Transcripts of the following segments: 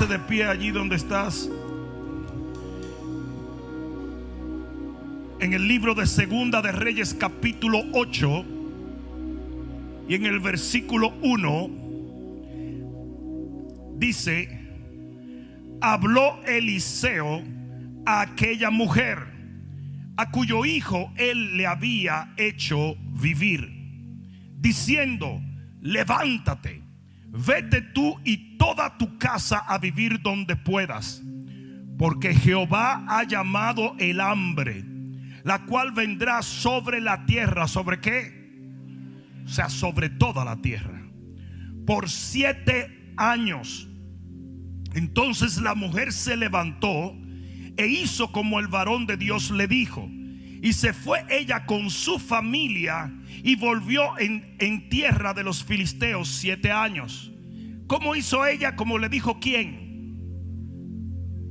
De pie allí donde estás. En el libro de Segunda de Reyes capítulo 8 y en el versículo 1 dice: habló Eliseo a aquella mujer a cuyo hijo él le había hecho vivir, diciendo: levántate, vete tú y toda tu casa a vivir donde puedas, porque Jehová ha llamado el hambre, la cual vendrá sobre la tierra. ¿Sobre qué? O sea, sobre toda la tierra, por 7 años. Entonces la mujer se levantó e hizo como el varón de Dios le dijo, y se fue ella con su familia y volvió en tierra de los filisteos 7 años. ¿Cómo hizo ella? Como le dijo quién.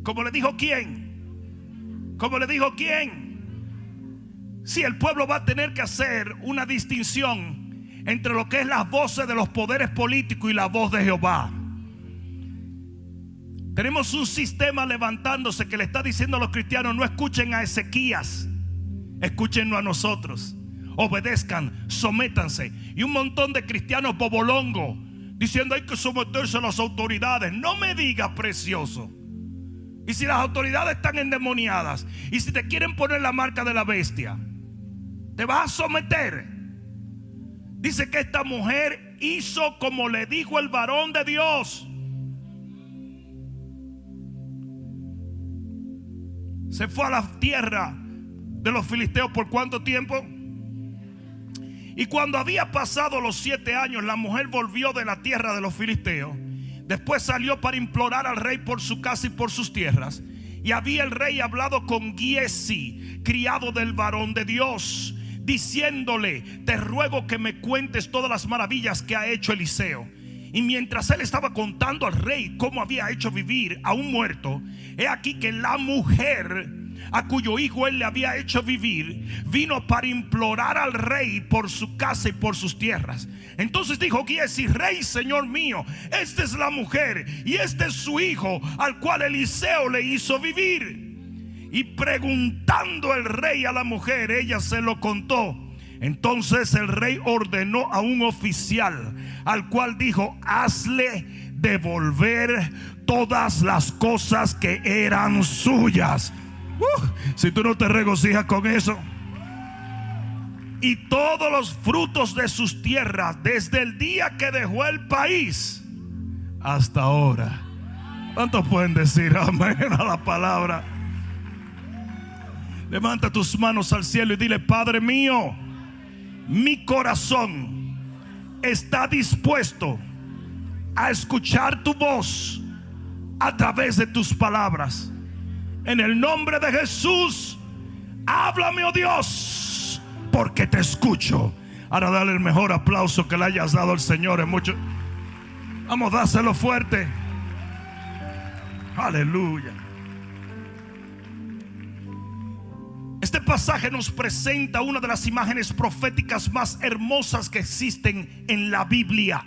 ¿Cómo le dijo quién? ¿Cómo le dijo quién? Si el pueblo va a tener que hacer una distinción entre lo que es las voces de los poderes políticos y la voz de Jehová. Tenemos un sistema levantándose que le está diciendo a los cristianos: no escuchen a Ezequías, escúchenos a nosotros. Obedezcan, sométanse. Y un montón de cristianos bobolongo diciendo: hay que someterse a las autoridades. No me diga, precioso. Y si las autoridades están endemoniadas, y si te quieren poner la marca de la bestia, ¿te vas a someter? Dice que esta mujer hizo como le dijo el varón de Dios. Se fue a la tierra de los filisteos. ¿Por cuánto tiempo? Y cuando había pasado los 7 años, la mujer volvió de la tierra de los filisteos. Después salió para implorar al rey por su casa y por sus tierras. Y había el rey hablado con Giesi, criado del varón de Dios, diciéndole: te ruego que me cuentes todas las maravillas que ha hecho Eliseo. Y mientras él estaba contando al rey cómo había hecho vivir a un muerto, he aquí que la mujer a cuyo hijo él le había hecho vivir vino para implorar al rey por su casa y por sus tierras. Entonces dijo Giesi: rey, señor mío, esta es la mujer y este es su hijo al cual Eliseo le hizo vivir. Y preguntando el rey a la mujer, ella se lo contó. Entonces el rey ordenó a un oficial, al cual dijo: hazle devolver todas las cosas que eran suyas. Si tú no te regocijas con eso. Y todos los frutos de sus tierras, desde el día que dejó el país hasta ahora. ¿Cuántos pueden decir amén a la palabra? Levanta tus manos al cielo y dile: Padre mío, mi corazón está dispuesto a escuchar tu voz a través de tus palabras. En el nombre de Jesús, háblame, oh Dios, porque te escucho. Ahora dale el mejor aplauso que le hayas dado al Señor en mucho. Vamos, dáselo fuerte. Aleluya. Este pasaje nos presenta una de las imágenes proféticas más hermosas que existen en la Biblia.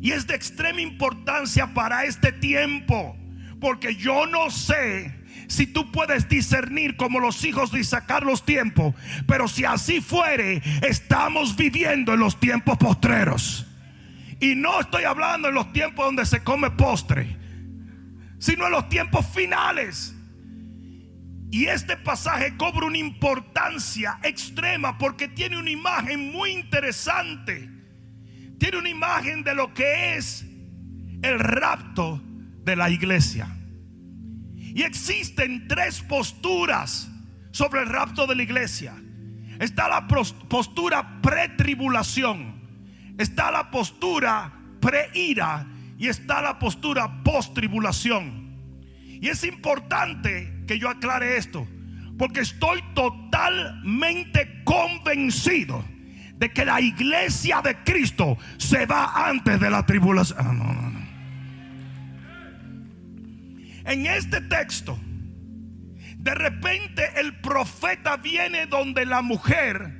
Y es de extrema importancia para este tiempo, porque yo no sé si tú puedes discernir como los hijos de Isaacar los tiempos, pero si así fuere, estamos viviendo en los tiempos postreros. Y no estoy hablando en los tiempos donde se come postre, sino en los tiempos finales. Y este pasaje cobra una importancia extrema porque tiene una imagen muy interesante. Tiene una imagen de lo que es el rapto de la iglesia. Y existen 3 posturas sobre el rapto de la iglesia. Está la postura pretribulación, está la postura preira y está la postura postribulación. Y es importante que yo aclare esto, porque estoy totalmente convencido de que la iglesia de Cristo se va antes de la tribulación. En este texto de repente el profeta viene donde la mujer,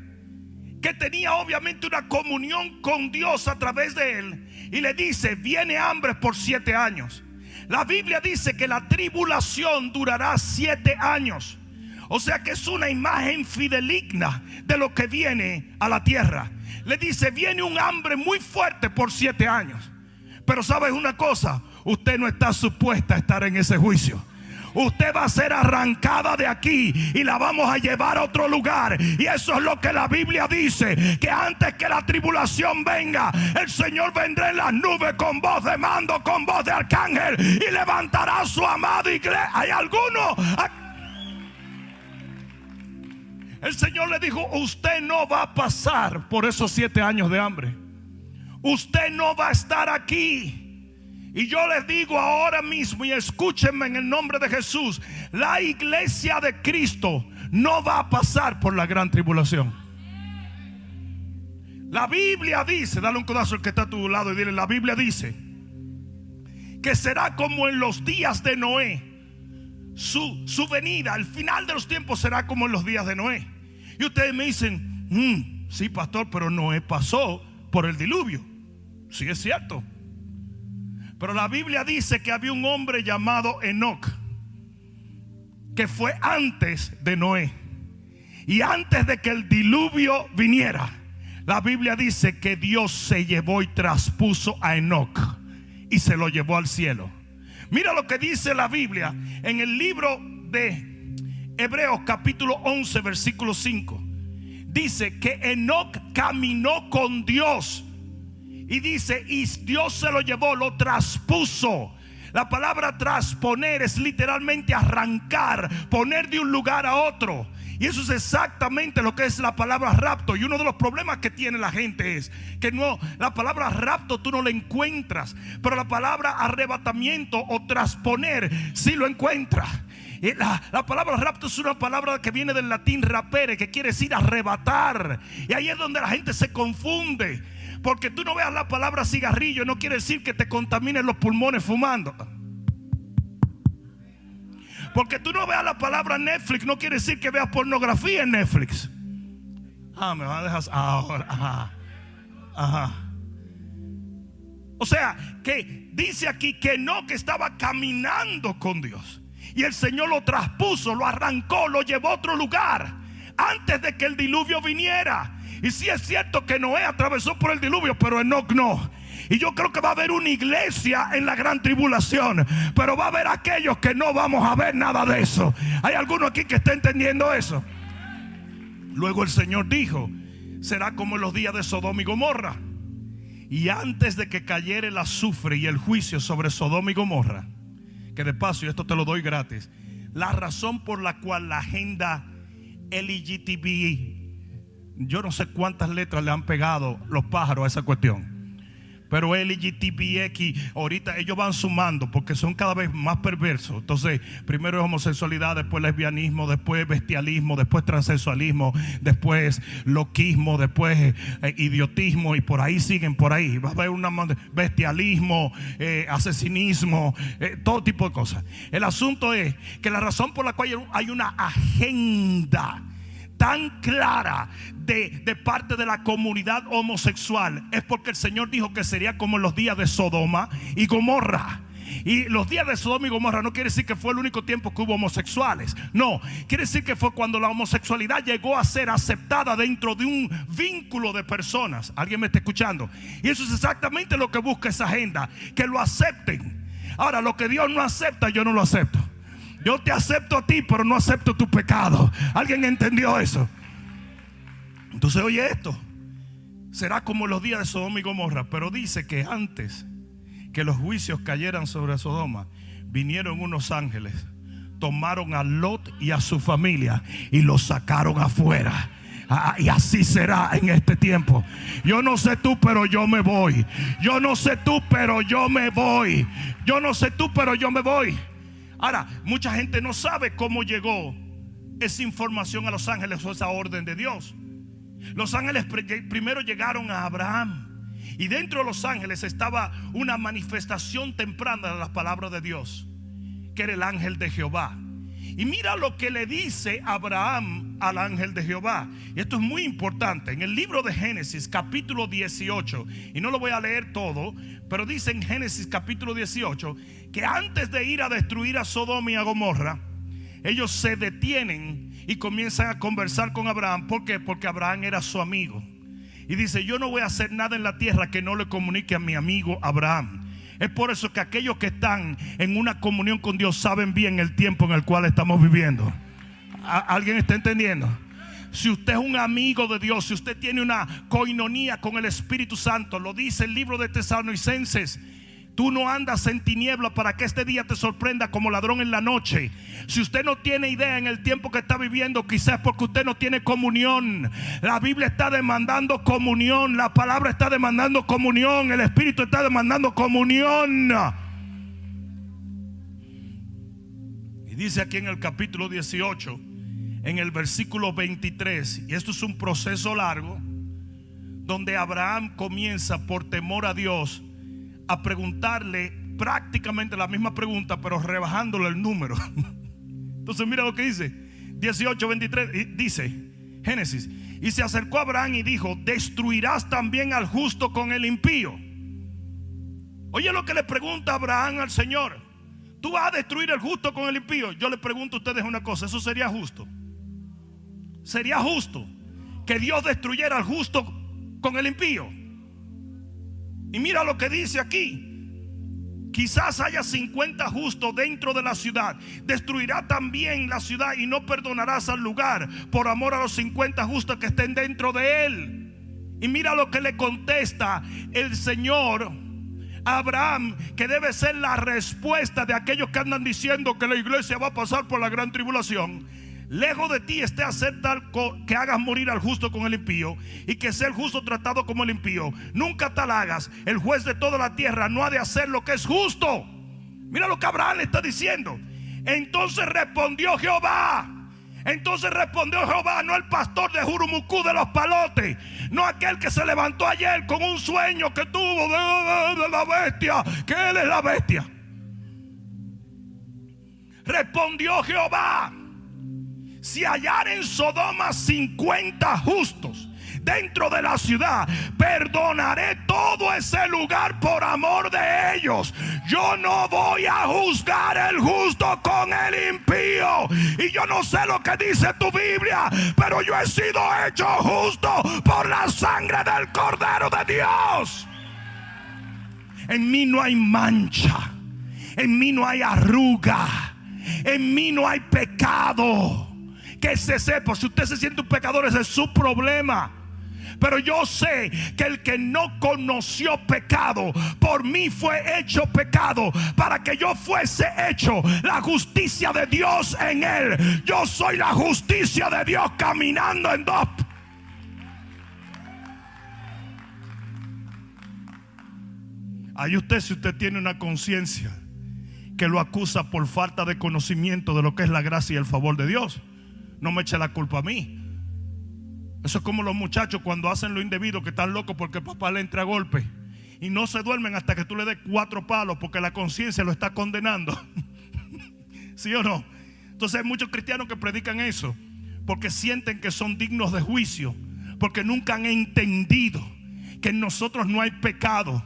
que tenía obviamente una comunión con Dios a través de él, y le dice: viene hambre por 7 años. La Biblia dice que la tribulación durará 7 años. O sea que es una imagen fideligna de lo que viene a la tierra. Le dice: viene un hambre muy fuerte por 7 años. Pero ¿sabes una cosa? Usted no está supuesta a estar en ese juicio. Usted va a ser arrancada de aquí y la vamos a llevar a otro lugar. Y eso es lo que la Biblia dice: que antes que la tribulación venga, el Señor vendrá en las nubes con voz de mando, con voz de arcángel, y levantará a su amada iglesia. ¿Hay alguno? El Señor le dijo: usted no va a pasar por esos 7 años de hambre. Usted no va a estar aquí. Y yo les digo ahora mismo, y escúchenme en el nombre de Jesús: la iglesia de Cristo no va a pasar por la gran tribulación. La Biblia dice, dale un codazo al que está a tu lado y dile: la Biblia dice que será como en los días de Noé. Su venida, al final de los tiempos, será como en los días de Noé. Y ustedes me dicen: sí, pastor, pero Noé pasó por el diluvio. Sí, es cierto. Pero la Biblia dice que había un hombre llamado Enoc, que fue antes de Noé. Y antes de que el diluvio viniera, la Biblia dice que Dios se llevó y traspuso a Enoc y se lo llevó al cielo. Mira lo que dice la Biblia en el libro de Hebreos capítulo 11 versículo 5. Dice que Enoc caminó con Dios. Y dice: y Dios se lo llevó, lo traspuso. La palabra trasponer es literalmente arrancar, poner de un lugar a otro. Y eso es exactamente lo que es la palabra rapto. Y uno de los problemas que tiene la gente es que no, la palabra rapto tú no la encuentras, pero la palabra arrebatamiento o trasponer sí lo encuentras. La palabra rapto es una palabra que viene del latín rapere, que quiere decir arrebatar. Y ahí es donde la gente se confunde. Porque tú no veas la palabra cigarrillo, no quiere decir que te contaminen los pulmones fumando. Porque tú no veas la palabra Netflix, no quiere decir que veas pornografía en Netflix. Me va a dejar ahora. Ajá. O sea, que dice aquí que no, que estaba caminando con Dios. Y el Señor lo traspuso, lo arrancó, lo llevó a otro lugar antes de que el diluvio viniera. Y sí es cierto que Noé atravesó por el diluvio, pero Enoc no. Y yo creo que va a haber una iglesia en la gran tribulación, pero va a haber aquellos que no vamos a ver nada de eso. ¿Hay alguno aquí que está entendiendo eso? Luego el Señor dijo: será como en los días de Sodoma y Gomorra. Y antes de que cayera el azufre y el juicio sobre Sodoma y Gomorra, que de paso, y esto te lo doy gratis, la razón por la cual la agenda LGTBI, yo no sé cuántas letras le han pegado los pájaros a esa cuestión, pero LGTBX, ahorita ellos van sumando porque son cada vez más perversos. Entonces, primero es homosexualidad, después lesbianismo, después bestialismo, después transexualismo, después loquismo, después idiotismo, y por ahí siguen, por ahí. Va a haber bestialismo, asesinismo, todo tipo de cosas. El asunto es que la razón por la cual hay una agenda tan clara de parte de la comunidad homosexual es porque el Señor dijo que sería como en los días de Sodoma y Gomorra. Y los días de Sodoma y Gomorra no quiere decir que fue el único tiempo que hubo homosexuales. No, quiere decir que fue cuando la homosexualidad llegó a ser aceptada dentro de un vínculo de personas. ¿Alguien me está escuchando? Y eso es exactamente lo que busca esa agenda, que lo acepten. Ahora, lo que Dios no acepta, yo no lo acepto. Yo te acepto a ti, pero no acepto tu pecado. ¿Alguien entendió eso? Entonces oye esto: será como los días de Sodoma y Gomorra. Pero dice que antes que los juicios cayeran sobre Sodoma, vinieron unos ángeles, tomaron a Lot y a su familia y los sacaron afuera. Y así será en este tiempo. Yo no sé tú, pero yo me voy. Yo no sé tú, pero yo me voy. Yo no sé tú, pero yo me voy. Ahora, mucha gente no sabe cómo llegó esa información a los ángeles o esa orden de Dios. Los ángeles primero llegaron a Abraham, y dentro de los ángeles estaba una manifestación temprana de la palabra de Dios, que era el ángel de Jehová. Y mira lo que le dice Abraham al ángel de Jehová. Y esto es muy importante. En el libro de Génesis capítulo 18, y no lo voy a leer todo, pero dice en Génesis capítulo 18 que antes de ir a destruir a Sodoma y a Gomorra, ellos se detienen y comienzan a conversar con Abraham. ¿Por qué? Porque Abraham era su amigo. Y dice: yo no voy a hacer nada en la tierra que no le comunique a mi amigo Abraham. Es por eso que aquellos que están en una comunión con Dios saben bien el tiempo en el cual estamos viviendo. ¿Alguien está entendiendo? Si usted es un amigo de Dios, si usted tiene una coinonía con el Espíritu Santo, lo dice el libro de Tesalonicenses: tú no andas en tiniebla para que este día te sorprenda como ladrón en la noche. Si usted no tiene idea en el tiempo que está viviendo, quizás porque usted no tiene comunión. La Biblia está demandando comunión, la palabra está demandando comunión, el Espíritu está demandando comunión. Y dice aquí en el capítulo 18, en el versículo 23, y esto es un proceso largo, donde Abraham comienza por temor a Dios a preguntarle prácticamente la misma pregunta, pero rebajándole el número. Entonces mira lo que dice 18:23, dice Génesis: y se acercó a Abraham y dijo: ¿destruirás también al justo con el impío? Oye lo que le pregunta Abraham al Señor: ¿tú vas a destruir al justo con el impío? Yo le pregunto a ustedes una cosa: ¿eso sería justo? ¿Sería justo que Dios destruyera al justo con el impío? Y mira lo que dice aquí: quizás haya 50 justos dentro de la ciudad. Destruirá también la ciudad y no perdonarás al lugar por amor a los 50 justos que estén dentro de él. Y mira lo que le contesta el Señor a Abraham, que debe ser la respuesta de aquellos que andan diciendo que la iglesia va a pasar por la gran tribulación. Lejos de ti esté hacer tal que hagas morir al justo con el impío, y que sea el justo tratado como el impío. Nunca tal hagas. El juez de toda la tierra no ha de hacer lo que es justo. Mira lo que Abraham le está diciendo. Entonces respondió Jehová, no el pastor de Jurumucú de los palotes, no aquel que se levantó ayer con un sueño que tuvo de la bestia, que él es la bestia. Respondió Jehová: si hallar en Sodoma 50 justos dentro de la ciudad, perdonaré todo ese lugar por amor de ellos. Yo no voy a juzgar el justo con el impío. Y yo no sé lo que dice tu Biblia, pero yo he sido hecho justo por la sangre del Cordero de Dios. En mí no hay mancha, en mí no hay arruga, en mí no hay pecado. Que se sepa, si usted se siente un pecador, ese es su problema. Pero yo sé que el que no conoció pecado, por mí fue hecho pecado, para que yo fuese hecho la justicia de Dios en él. Yo soy la justicia de Dios caminando en dos. Ahí usted, si usted tiene una conciencia que lo acusa por falta de conocimiento de lo que es la gracia y el favor de Dios, no me eche la culpa a mí. Eso es como los muchachos cuando hacen lo indebido, que están locos porque papá le entra a golpe y no se duermen hasta que tú le des 4 palos porque la conciencia lo está condenando. ¿Sí o no? Entonces hay muchos cristianos que predican eso porque sienten que son dignos de juicio, porque nunca han entendido que en nosotros no hay pecado,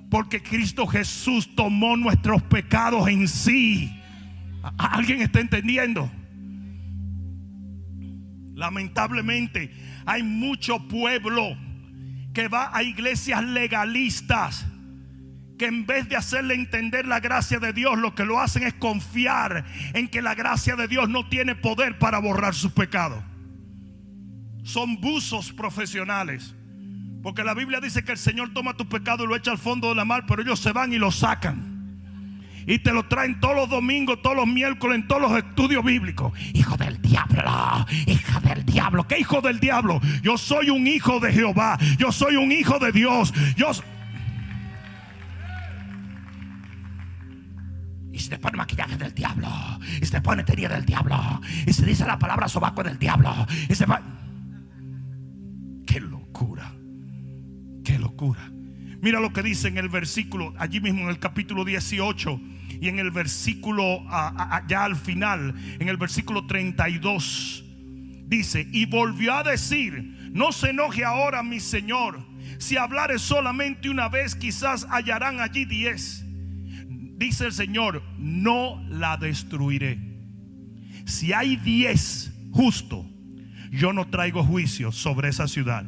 porque Cristo Jesús tomó nuestros pecados en sí. ¿Alguien está entendiendo? Lamentablemente hay mucho pueblo que va a iglesias legalistas, que en vez de hacerle entender la gracia de Dios, lo que lo hacen es confiar en que la gracia de Dios no tiene poder para borrar sus pecados. Son buzos profesionales, porque la Biblia dice que el Señor toma tu pecado y lo echa al fondo de la mar, pero ellos se van y lo sacan y te lo traen todos los domingos, todos los miércoles, en todos los estudios bíblicos. Hijo del diablo, hija del diablo. ¿Qué hijo del diablo? Yo soy un hijo de Jehová, yo soy un hijo de Dios. Y se te pone maquillaje del diablo, y se te pone teoría del diablo, y se dice la palabra sobaco del diablo, y se va. Qué locura, qué locura. Mira lo que dice en el versículo, allí mismo en el capítulo 18 Y en el versículo, ya al final, en el versículo 32, dice: y volvió a decir: no se enoje ahora mi señor, si hablare solamente una vez, quizás hallarán allí 10. Dice el Señor: no la destruiré. Si hay 10 justos, yo no traigo juicio sobre esa ciudad.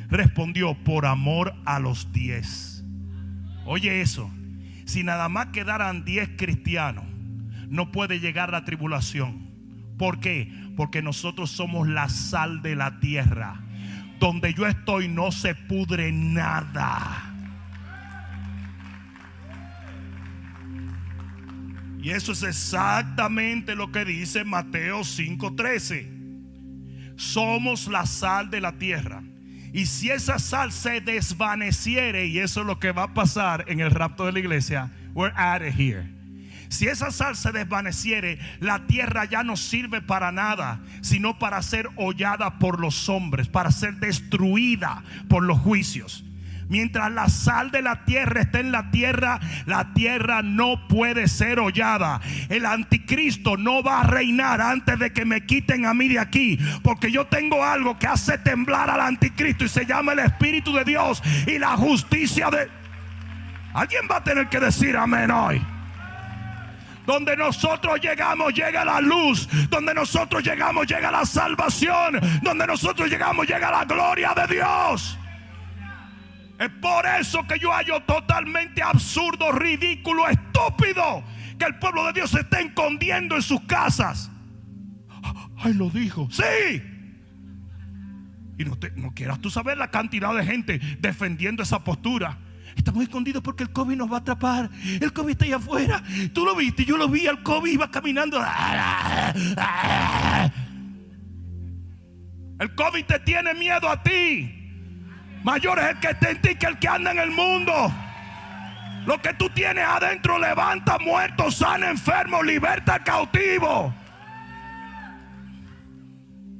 Respondió: por amor a los 10. Oye eso, si nada más quedaran 10 cristianos, no puede llegar la tribulación. ¿Por qué? Porque nosotros somos la sal de la tierra. Donde yo estoy no se pudre nada. Y eso es exactamente lo que dice Mateo 5:13. Somos la sal de la tierra. Y si esa sal se desvaneciere, y eso es lo que va a pasar en el rapto de la iglesia, we're out of here. Si esa sal se desvaneciere, la tierra ya no sirve para nada, sino para ser hollada por los hombres, para ser destruida por los juicios. Mientras la sal de la tierra esté en la tierra no puede ser hollada. El anticristo no va a reinar antes de que me quiten a mí de aquí, porque yo tengo algo que hace temblar al anticristo, y se llama el Espíritu de Dios y la justicia de... Alguien va a tener que decir amén hoy. Donde nosotros llegamos llega la luz. Donde nosotros llegamos llega la salvación. Donde nosotros llegamos llega la gloria de Dios. Es por eso que yo hallo totalmente absurdo, ridículo, estúpido que el pueblo de Dios se esté escondiendo en sus casas. Ay, lo dijo. Sí. Y no quieras tú saber la cantidad de gente defendiendo esa postura. Estamos escondidos porque el COVID nos va a atrapar. El COVID está allá afuera. Tú lo viste, yo lo vi. El COVID iba caminando. El COVID te tiene miedo a ti. Mayor es el que está en ti que el que anda en el mundo. Lo que tú tienes adentro levanta muertos, sana enfermos, liberta cautivos.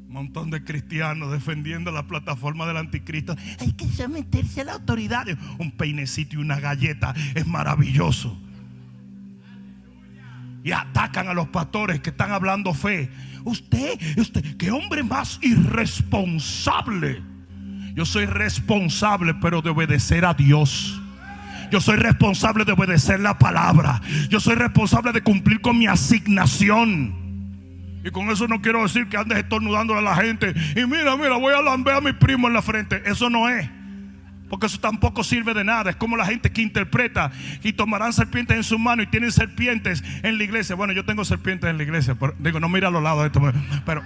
Un montón de cristianos defendiendo la plataforma del anticristo. Hay que someterse a la autoridad. Un peinecito y una galleta es maravilloso. Y atacan a los pastores que están hablando fe. Usted, qué hombre más irresponsable. Yo soy responsable, pero de obedecer a Dios. Yo soy responsable de obedecer la palabra. Yo soy responsable de cumplir con mi asignación. Y con eso no quiero decir que andes estornudándole a la gente. Y mira, voy a lamber a mi primo en la frente. Eso no es. Porque eso tampoco sirve de nada. Es como la gente que interpreta y tomarán serpientes en sus manos y tienen serpientes en la iglesia. Bueno, yo tengo serpientes en la iglesia, pero digo, no mira a los lados de esto. Pero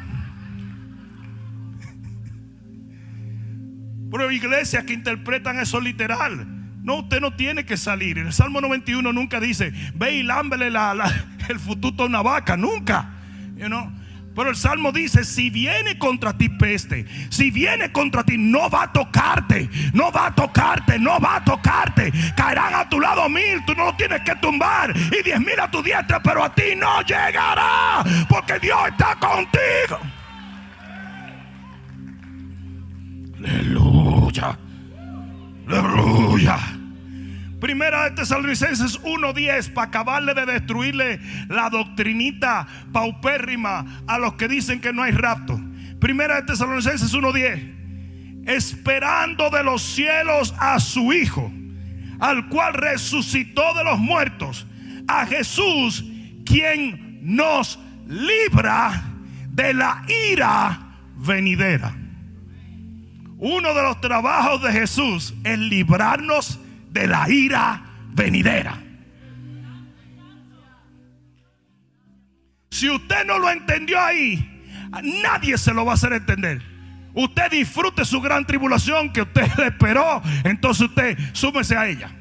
iglesias que interpretan eso literal. No, usted no tiene que salir. En el Salmo 91 nunca dice: ve y lámbele el fututo a una vaca. Nunca. Pero el Salmo dice: si viene contra ti peste, si viene contra ti, no va a tocarte. No va a tocarte, no va a tocarte. Caerán a tu lado 1000, tú no lo tienes que tumbar, y 10,000 a tu diestra, pero a ti no llegará, porque Dios está contigo. Aleluya. Aleluya. Primera de Tesalonicenses 1:10, para acabarle de destruirle la doctrinita paupérrima a los que dicen que no hay rapto. Primera de Tesalonicenses 1:10, esperando de los cielos a su Hijo, al cual resucitó de los muertos, a Jesús, quien nos libra de la ira venidera. Uno de los trabajos de Jesús es librarnos de la ira venidera. Si usted no lo entendió ahí, nadie se lo va a hacer entender. Usted disfrute su gran tribulación que usted le esperó, entonces usted súmese a ella.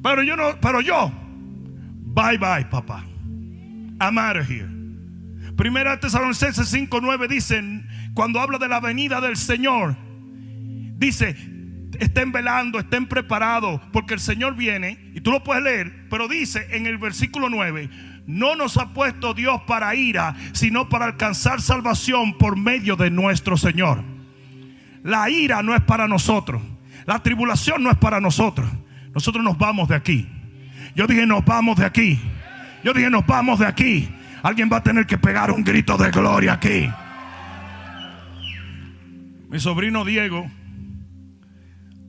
Pero yo, bye bye, papá. I'm out of here. Primera de Tesalonicenses 5:9 dicen, cuando habla de la venida del Señor, dice: estén velando, estén preparados, porque el Señor viene. Y tú lo puedes leer, pero dice en el versículo 9: no nos ha puesto Dios para ira, sino para alcanzar salvación por medio de nuestro Señor. La ira no es para nosotros. La tribulación no es para nosotros. Nosotros nos vamos de aquí. Yo dije, nos vamos de aquí. Yo dije, nos vamos de aquí. Alguien va a tener que pegar un grito de gloria aquí. Mi sobrino Diego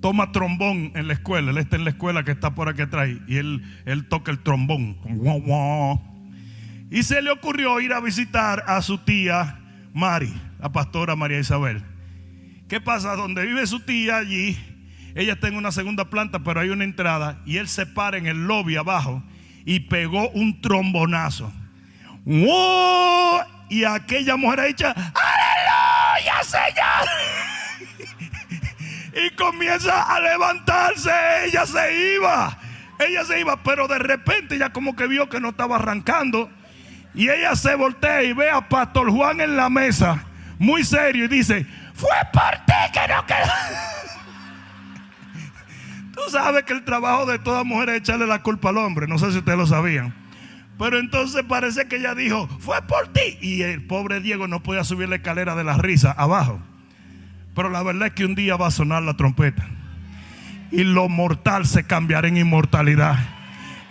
toma trombón en la escuela. Él está en la escuela que está por aquí atrás. Y él toca el trombón. Y se le ocurrió ir a visitar a su tía Mari, la pastora María Isabel. ¿Qué pasa? Donde vive su tía allí, ella está en una segunda planta, pero hay una entrada. Y él se para en el lobby abajo y pegó un trombonazo. ¡Wow! Y aquella mujer ha dicho, ¡aleluya, Señor! Y comienza a levantarse. Ella se iba, pero de repente ella como que vio que no estaba arrancando. Y ella se voltea y ve a Pastor Juan en la mesa, muy serio, y dice, fue por ti que no quedó. Tú sabes que el trabajo de toda mujer es echarle la culpa al hombre. No sé si ustedes lo sabían. Pero entonces parece que ella dijo, fue por ti. Y el pobre Diego no podía subir la escalera de la risa abajo. Pero la verdad es que un día va a sonar la trompeta y lo mortal se cambiará en inmortalidad.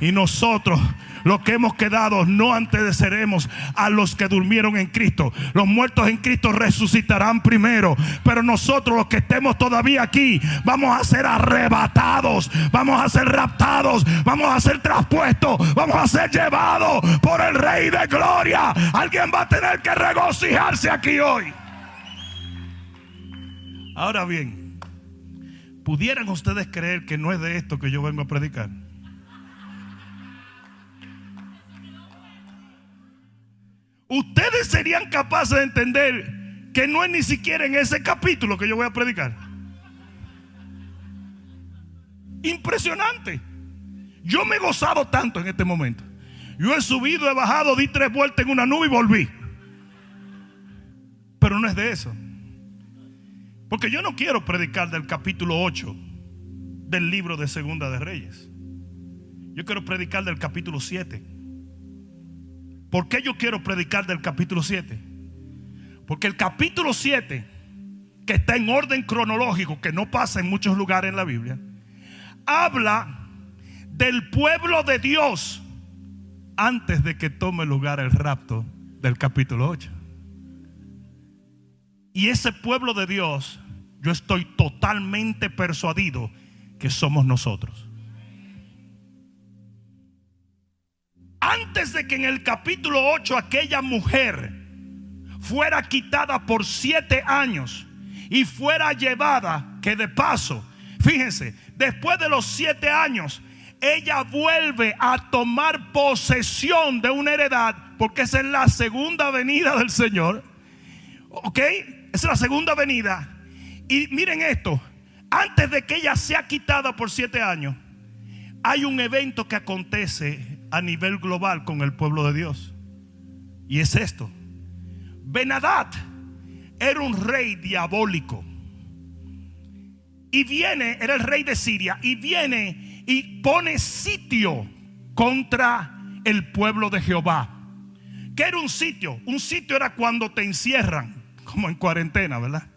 Y nosotros, los que hemos quedado, no antecederemos a los que durmieron en Cristo. Los muertos en Cristo resucitarán primero, pero nosotros, los que estemos todavía aquí, vamos a ser arrebatados, vamos a ser raptados, vamos a ser traspuestos, vamos a ser llevados por el Rey de Gloria. Alguien va a tener que regocijarse aquí hoy. Ahora bien, ¿pudieran ustedes creer que no es de esto que yo vengo a predicar? ¿Ustedes serían capaces de entender que no es ni siquiera en ese capítulo que yo voy a predicar? Impresionante. Yo me he gozado tanto en este momento. Yo he subido, he bajado, di 3 vueltas en una nube y volví. Pero no es de eso. Porque yo no quiero predicar del capítulo 8 del libro de Segunda de Reyes. Yo quiero predicar del capítulo 7. ¿Por qué yo quiero predicar del capítulo 7? Porque el capítulo 7, que está en orden cronológico, que no pasa en muchos lugares en la Biblia, habla del pueblo de Dios antes de que tome lugar el rapto del capítulo 8. Y ese pueblo de Dios, yo estoy totalmente persuadido que somos nosotros. Antes de que en el capítulo 8 aquella mujer fuera quitada por 7 años y fuera llevada, que de paso, fíjense, después de los 7 años, ella vuelve a tomar posesión de una heredad, porque esa es la segunda venida del Señor. ¿Ok? Esa es la segunda venida. Y miren esto, antes de que ella sea quitada por 7 años, hay un evento que acontece a nivel global con el pueblo de Dios. Y es esto: Ben-Hadad era un rey diabólico. Y viene, era el rey de Siria, y viene y pone sitio contra el pueblo de Jehová. ¿Qué era un sitio? Un sitio era cuando te encierran, como en cuarentena, ¿verdad?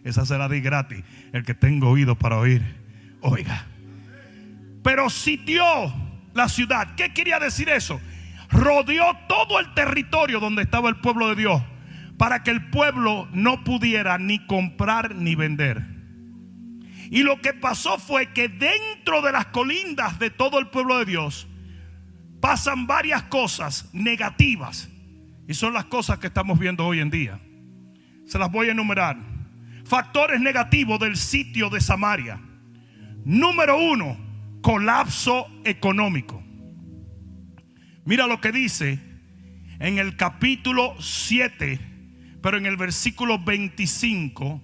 Esa se la di gratis. El que tenga oído para oír, oiga. Pero sitió la ciudad. ¿Qué quería decir eso? Rodeó todo el territorio donde estaba el pueblo de Dios, para que el pueblo no pudiera ni comprar ni vender. Y lo que pasó fue que dentro de las colindas de todo el pueblo de Dios pasan varias cosas negativas. Y son las cosas que estamos viendo hoy en día. Se las voy a enumerar. Factores negativos del sitio de Samaria. Número 1, colapso económico. Mira lo que dice en el capítulo 7, pero en el versículo 25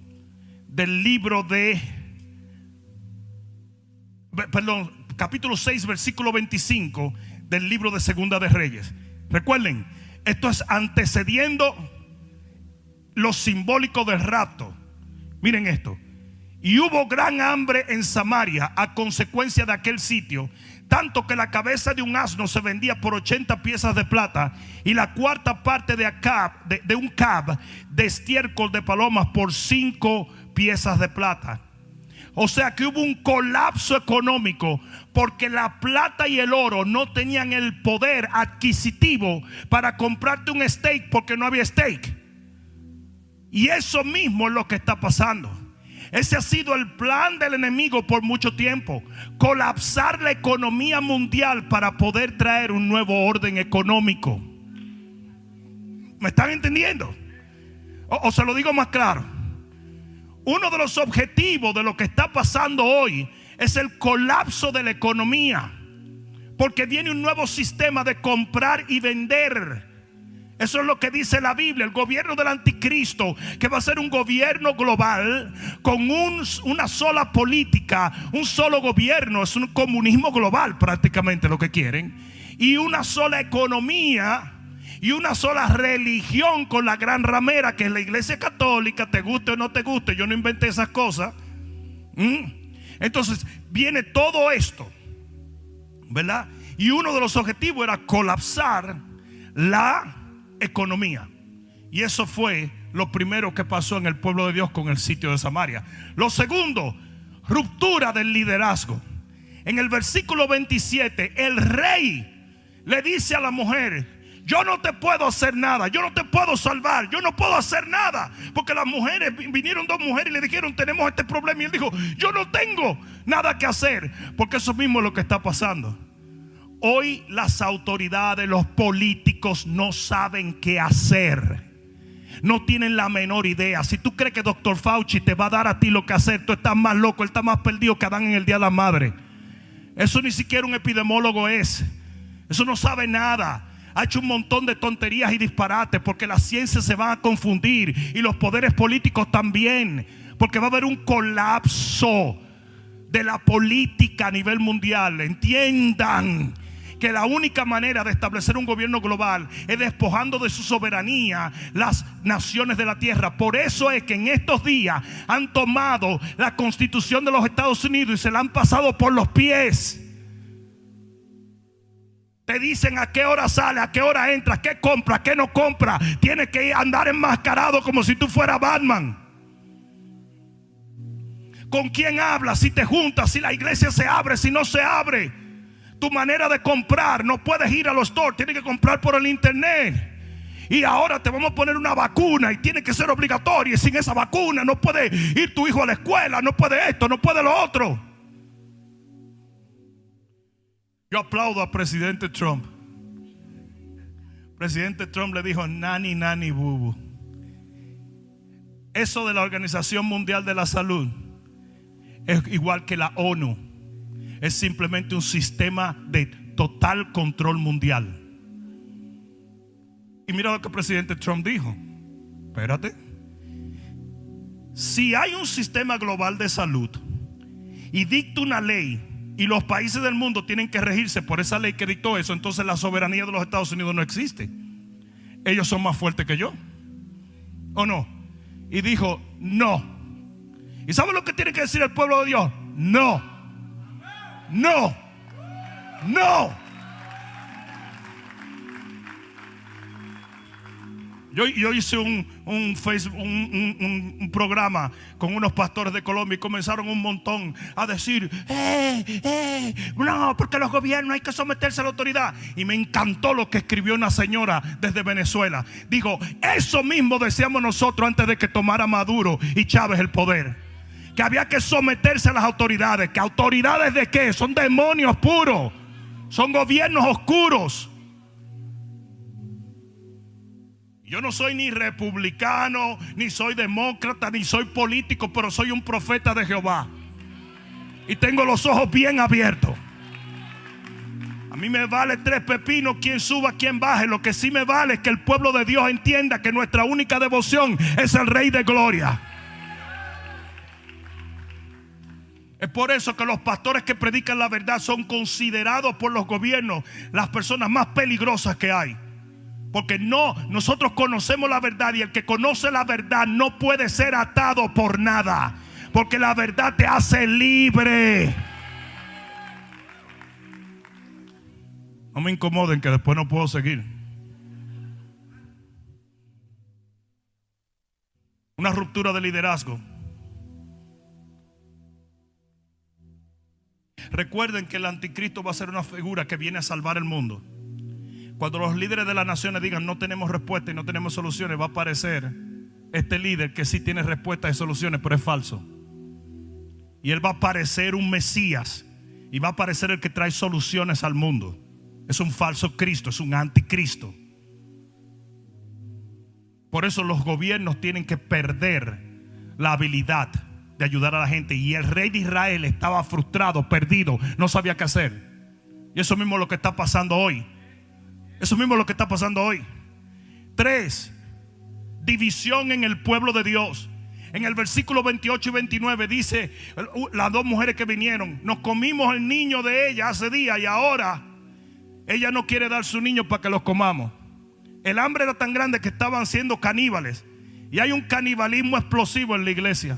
del libro de, perdón, capítulo 6, versículo 25 del libro de Segunda de Reyes. Recuerden, esto es antecediendo lo simbólico del rapto. Miren esto: y hubo gran hambre en Samaria a consecuencia de aquel sitio, tanto que la cabeza de un asno se vendía por 80 piezas de plata, y la cuarta parte de un cab de estiércol de palomas por 5 piezas de plata. O sea que hubo un colapso económico porque la plata y el oro no tenían el poder adquisitivo para comprarte un steak porque no había steak. Y eso mismo es lo que está pasando. Ese ha sido el plan del enemigo por mucho tiempo: colapsar la economía mundial para poder traer un nuevo orden económico. ¿Me están entendiendo? O se lo digo más claro. Uno de los objetivos de lo que está pasando hoy es el colapso de la economía, porque viene un nuevo sistema de comprar y vender. Eso es lo que dice la Biblia. El gobierno del anticristo, que va a ser un gobierno global con una sola política, un solo gobierno. Es un comunismo global prácticamente lo que quieren. Y una sola economía y una sola religión con la gran ramera que es la iglesia católica. Te guste o no te guste, yo no inventé esas cosas. Entonces viene todo esto, ¿verdad? Y uno de los objetivos era colapsar la economía. Y eso fue lo primero que pasó en el pueblo de Dios con el sitio de Samaria. Lo segundo, ruptura del liderazgo. En el versículo 27, el rey le dice a la mujer: yo no te puedo hacer nada, yo no te puedo salvar, yo no puedo hacer nada. Porque las mujeres, vinieron dos mujeres y le dijeron: tenemos este problema. Y él dijo: yo no tengo nada que hacer. Porque eso mismo es lo que está pasando. Hoy las autoridades, los políticos no saben qué hacer. No tienen la menor idea. Si tú crees que Dr. Fauci te va a dar a ti lo que hacer, tú estás más loco. Él está más perdido que Adán en el día de la madre. Eso ni siquiera un epidemiólogo es. Eso no sabe nada. Ha hecho un montón de tonterías y disparates, porque la ciencia se va a confundir y los poderes políticos también, porque va a haber un colapso de la política a nivel mundial. Entiendan que la única manera de establecer un gobierno global es despojando de su soberanía las naciones de la tierra. Por eso es que en estos días han tomado la Constitución de los Estados Unidos y se la han pasado por los pies. Te dicen a qué hora sale, a qué hora entra, qué compra, qué no compra. Tienes que andar enmascarado como si tú fueras Batman. ¿Con quién hablas? Si te juntas, si la iglesia se abre, si no se abre. Tu manera de comprar, no puedes ir a los stores, tienes que comprar por el internet. Y ahora te vamos a poner una vacuna y tiene que ser obligatoria. Y sin esa vacuna no puede ir tu hijo a la escuela, no puede esto, no puede lo otro. Yo aplaudo al presidente Trump. Presidente Trump le dijo: nani, nani, bubu. Eso de la Organización Mundial de la Salud es igual que la ONU. Es simplemente un sistema de total control mundial. Y mira lo que el presidente Trump dijo: espérate, si hay un sistema global de salud y dicta una ley y los países del mundo tienen que regirse por esa ley que dictó eso, entonces la soberanía de los Estados Unidos no existe. Ellos son más fuertes que yo, ¿o no? Y dijo: no. ¿Y sabe lo que tiene que decir el pueblo de Dios? No. No. No. Yo hice un Facebook, un programa con unos pastores de Colombia y comenzaron un montón a decir: no, porque los gobiernos hay que someterse a la autoridad. Y me encantó lo que escribió una señora desde Venezuela. Digo: eso mismo decíamos nosotros antes de que tomara Maduro y Chávez el poder, que había que someterse a las autoridades. ¿Que autoridades de qué? Son demonios puros, son gobiernos oscuros. Yo no soy ni republicano, ni soy demócrata, ni soy político, pero soy un profeta de Jehová. Y tengo los ojos bien abiertos. A mí me vale tres pepinos quién suba, quién baje. Lo que sí me vale es que el pueblo de Dios entienda que nuestra única devoción es el Rey de Gloria. Es por eso que los pastores que predican la verdad son considerados por los gobiernos las personas más peligrosas que hay. Porque nosotros conocemos la verdad, y el que conoce la verdad no puede ser atado por nada, porque la verdad te hace libre. No me incomoden, que después no puedo seguir. Una ruptura de liderazgo. Recuerden que el anticristo va a ser una figura que viene a salvar el mundo. Cuando los líderes de las naciones digan no tenemos respuesta y no tenemos soluciones, va a aparecer este líder que sí tiene respuestas y soluciones, pero es falso. Y él va a parecer un Mesías y va a parecer el que trae soluciones al mundo. Es un falso Cristo, es un anticristo. Por eso los gobiernos tienen que perder la habilidad de ayudar a la gente. Y el rey de Israel estaba frustrado, perdido, no sabía qué hacer. Y eso mismo es lo que está pasando hoy. Eso mismo es lo que está pasando hoy. 3, división en el pueblo de Dios. En el versículo 28 y 29 dice, las dos mujeres que vinieron, nos comimos el niño de ella hace días y ahora ella no quiere dar su niño para que los comamos. El hambre era tan grande que estaban siendo caníbales. Y hay un canibalismo explosivo en la iglesia.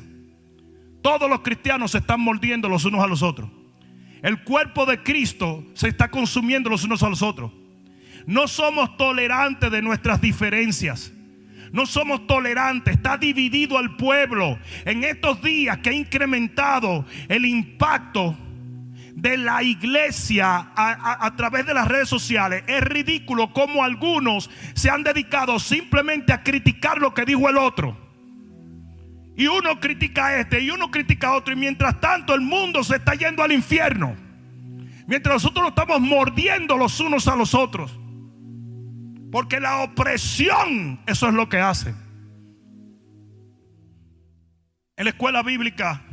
Todos los cristianos se están mordiendo los unos a los otros. El cuerpo de Cristo se está consumiendo los unos a los otros. No somos tolerantes de nuestras diferencias. No somos tolerantes. Está dividido el pueblo. En estos días que ha incrementado el impacto de la iglesia a través de las redes sociales, es ridículo como algunos se han dedicado simplemente a criticar lo que dijo el otro. Y uno critica a este y uno critica a otro, y mientras tanto el mundo se está yendo al infierno, mientras nosotros nos estamos mordiendo los unos a los otros. Porque la opresión, eso es lo que hace. En la escuela bíblica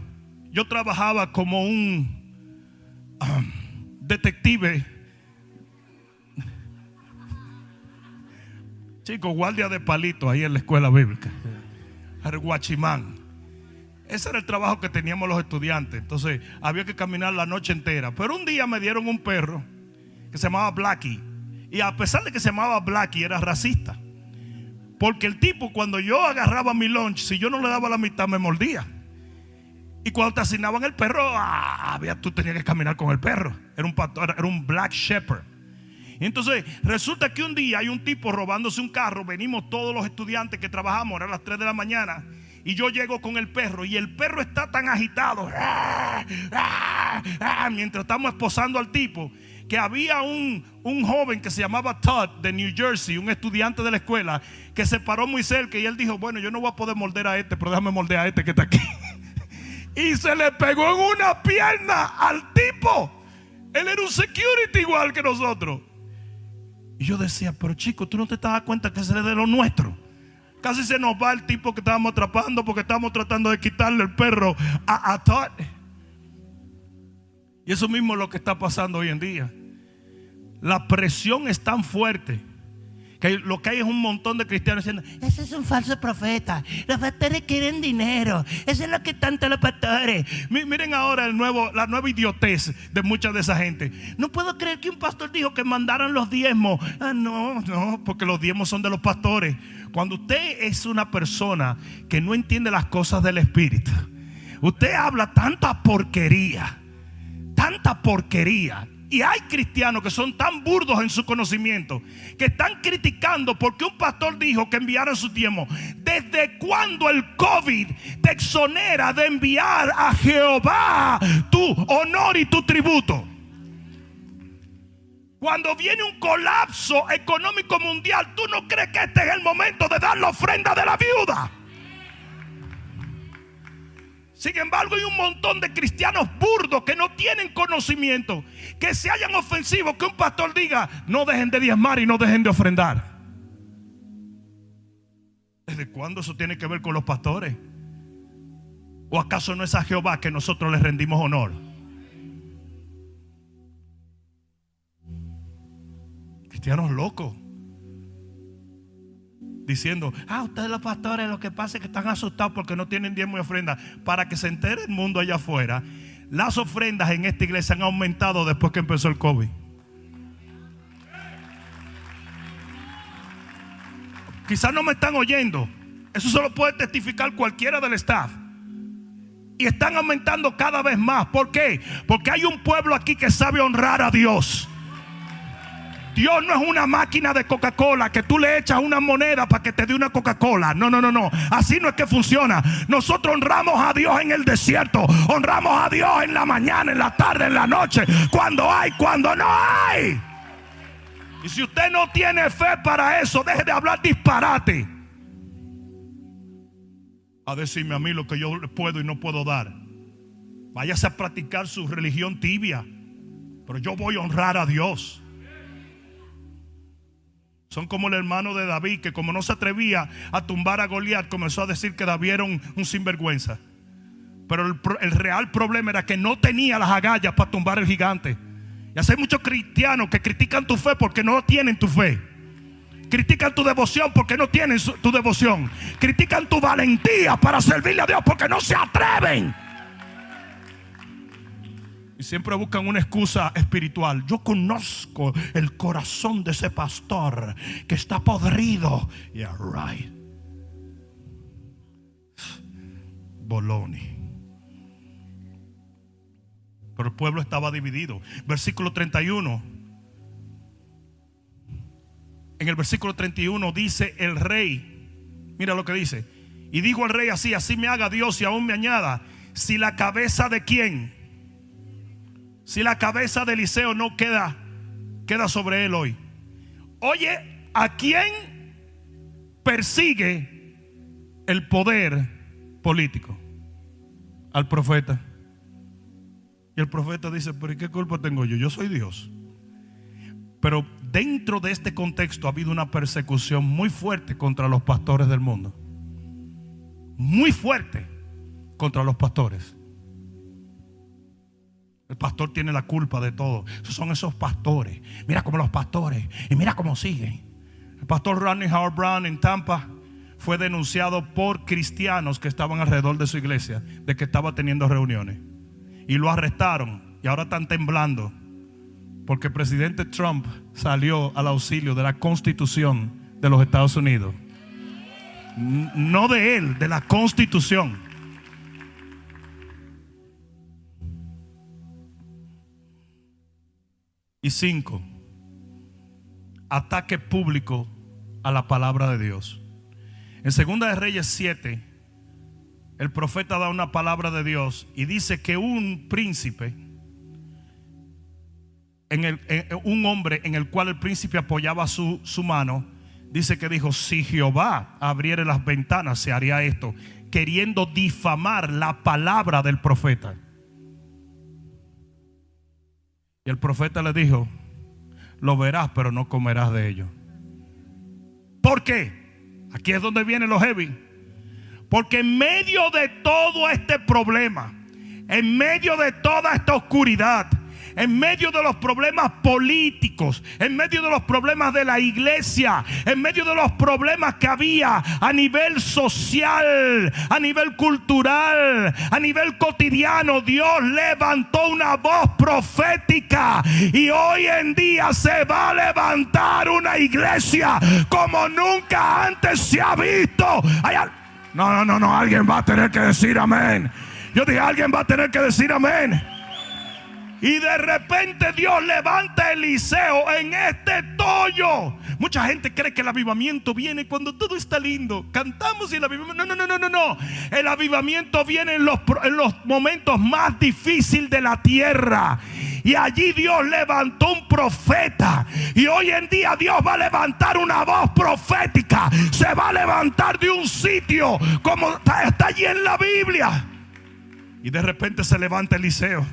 yo trabajaba como un detective, chico, guardia de palito ahí en la escuela bíblica, el guachimán. Ese era el trabajo que teníamos los estudiantes. Entonces había que caminar la noche entera. Pero un día me dieron un perro que se llamaba Blackie. Y a pesar de que se llamaba Blackie, era racista. Porque el tipo, cuando yo agarraba mi lunch, si yo no le daba la mitad, me mordía. Y cuando te asignaban el perro, tú tenías que caminar con el perro. Era un pastor, era un Black Shepherd. Y entonces resulta que un día hay un tipo robándose un carro. Venimos todos los estudiantes que trabajamos, eran las 3 de la mañana. Y yo llego con el perro y el perro está tan agitado mientras estamos esposando al tipo, que había un joven que se llamaba Todd de New Jersey, un estudiante de la escuela, que se paró muy cerca y él dijo, bueno, yo no voy a poder morder a este, pero déjame morder a este que está aquí. Y se le pegó en una pierna al tipo. Él era un security igual que nosotros. Y yo decía, pero chico, tú no te das cuenta que ese es de lo nuestro. Casi se nos va el tipo que estábamos atrapando porque estábamos tratando de quitarle el perro a Todd. Y eso mismo es lo que está pasando hoy en día. La presión es tan fuerte que lo que hay es un montón de cristianos diciendo, ese es un falso profeta, los pastores quieren dinero, eso es lo que tanto los pastores. Miren ahora la nueva idiotez de mucha de esa gente. No puedo creer que un pastor dijo que mandaran los diezmos. No, porque los diezmos son de los pastores. Cuando usted es una persona que no entiende las cosas del Espíritu, usted habla tanta porquería. Y hay cristianos que son tan burdos en su conocimiento que están criticando porque un pastor dijo que enviaran su diezmo. ¿Desde cuándo el COVID te exonera de enviar a Jehová tu honor y tu tributo? Cuando viene un colapso económico mundial, ¿tú no crees que este es el momento de dar la ofrenda de la viuda? Sin embargo, hay un montón de cristianos burdos que no tienen conocimiento, que se hallan ofensivos que un pastor diga, no dejen de diezmar y no dejen de ofrendar. ¿Desde cuándo eso tiene que ver con los pastores? ¿O acaso no es a Jehová que nosotros les rendimos honor? Cristianos locos diciendo, ustedes los pastores, lo que pasa es que están asustados porque no tienen diezmo y ofrenda. Para que se entere el mundo allá afuera, las ofrendas en esta iglesia han aumentado después que empezó el COVID. Quizás no me están oyendo. Eso solo puede testificar cualquiera del staff. Y están aumentando cada vez más. ¿Por qué? Porque hay un pueblo aquí que sabe honrar a Dios. Dios no es una máquina de Coca-Cola que tú le echas una moneda para que te dé una Coca-Cola. No, no, no, no. Así no es que funciona. Nosotros honramos a Dios en el desierto. Honramos a Dios en la mañana, en la tarde, en la noche. Cuando hay, cuando no hay. Y si usted no tiene fe para eso, deje de hablar disparate. A decirme a mí lo que yo puedo y no puedo dar. Váyase a practicar su religión tibia. Pero yo voy a honrar a Dios. Son como el hermano de David, que como no se atrevía a tumbar a Goliat, comenzó a decir que David era un sinvergüenza. Pero el real problema era que no tenía las agallas para tumbar el gigante. Y así hay muchos cristianos que critican tu fe porque no tienen tu fe. Critican tu devoción porque no tienen tu devoción. Critican tu valentía para servirle a Dios porque no se atreven. Y siempre buscan una excusa espiritual. Yo conozco el corazón de ese pastor que está podrido. Yeah, right. Boloni. Pero el pueblo estaba dividido. Versículo 31. En el versículo 31 dice el rey. Mira lo que dice. Y dijo el rey así: así me haga Dios y aún me añada, si la cabeza de quién, si la cabeza de Eliseo no queda sobre él hoy. Oye, ¿a quién persigue el poder político? Al profeta. Y el profeta dice: pero ¿y qué culpa tengo yo? Yo soy Dios. Pero dentro de este contexto ha habido una persecución muy fuerte contra los pastores del mundo. Muy fuerte contra los pastores. El pastor tiene la culpa de todo. Son esos pastores. Mira cómo los pastores. Y mira cómo siguen. El pastor Rodney Howard Brown en Tampa fue denunciado por cristianos que estaban alrededor de su iglesia, de que estaba teniendo reuniones. Y lo arrestaron. Y ahora están temblando porque el presidente Trump salió al auxilio de la Constitución de los Estados Unidos. No de él, de la Constitución. Y 5, ataque público a la palabra de Dios. En 2 de Reyes 7, el profeta da una palabra de Dios y dice que un príncipe, un hombre en el cual el príncipe apoyaba su mano, dice que dijo: si Jehová abriere las ventanas, se haría esto, queriendo difamar la palabra del profeta. Y el profeta le dijo: lo verás, pero no comerás de ello. ¿Por qué? Aquí es donde vienen los heavy. Porque en medio de todo este problema, en medio de toda esta oscuridad, en medio de los problemas políticos, en medio de los problemas de la iglesia, en medio de los problemas que había a nivel social, a nivel cultural, a nivel cotidiano, Dios levantó una voz profética. Y hoy en día se va a levantar una iglesia como nunca antes se ha visto. No, alguien va a tener que decir amén. Yo dije: alguien va a tener que decir amén. Y de repente Dios levanta a Eliseo en este tollo. Mucha gente cree que el avivamiento viene cuando todo está lindo. Cantamos y el avivamiento. No. El avivamiento viene en los momentos más difíciles de la tierra. Y allí Dios levantó un profeta. Y hoy en día Dios va a levantar una voz profética. Se va a levantar de un sitio como está allí en la Biblia. Y de repente se levanta Eliseo.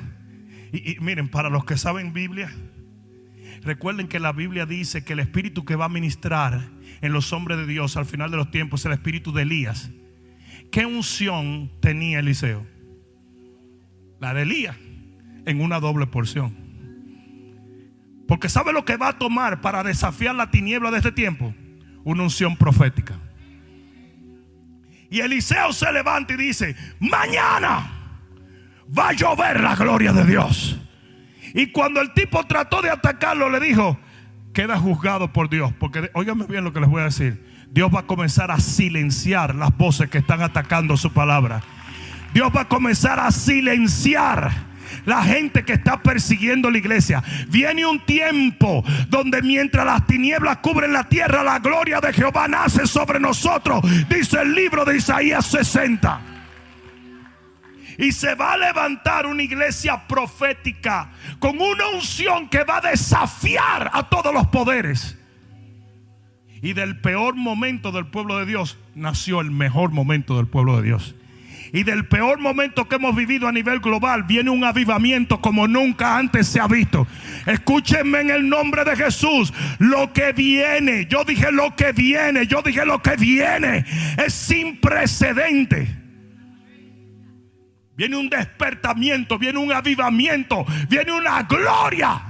Y miren, para los que saben Biblia, recuerden que la Biblia dice que el espíritu que va a ministrar en los hombres de Dios al final de los tiempos es el espíritu de Elías. ¿Qué unción tenía Eliseo? La de Elías, en una doble porción. Porque ¿sabe lo que va a tomar para desafiar la tiniebla de este tiempo? Una unción profética. Y Eliseo se levanta y dice: mañana va a llover la gloria de Dios. Y cuando el tipo trató de atacarlo, le dijo: queda juzgado por Dios. Porque óigame bien lo que les voy a decir. Dios va a comenzar a silenciar las voces que están atacando su palabra. Dios va a comenzar a silenciar la gente que está persiguiendo la iglesia. Viene un tiempo donde mientras las tinieblas cubren la tierra, la gloria de Jehová nace sobre nosotros, dice el libro de Isaías 60. Y se va a levantar una iglesia profética con una unción que va a desafiar a todos los poderes. Y del peor momento del pueblo de Dios nació el mejor momento del pueblo de Dios. Y del peor momento que hemos vivido a nivel global viene un avivamiento como nunca antes se ha visto. Escúchenme en el nombre de Jesús. Lo que viene, yo dije lo que viene, es sin precedente. Viene un despertamiento, viene un avivamiento, viene una gloria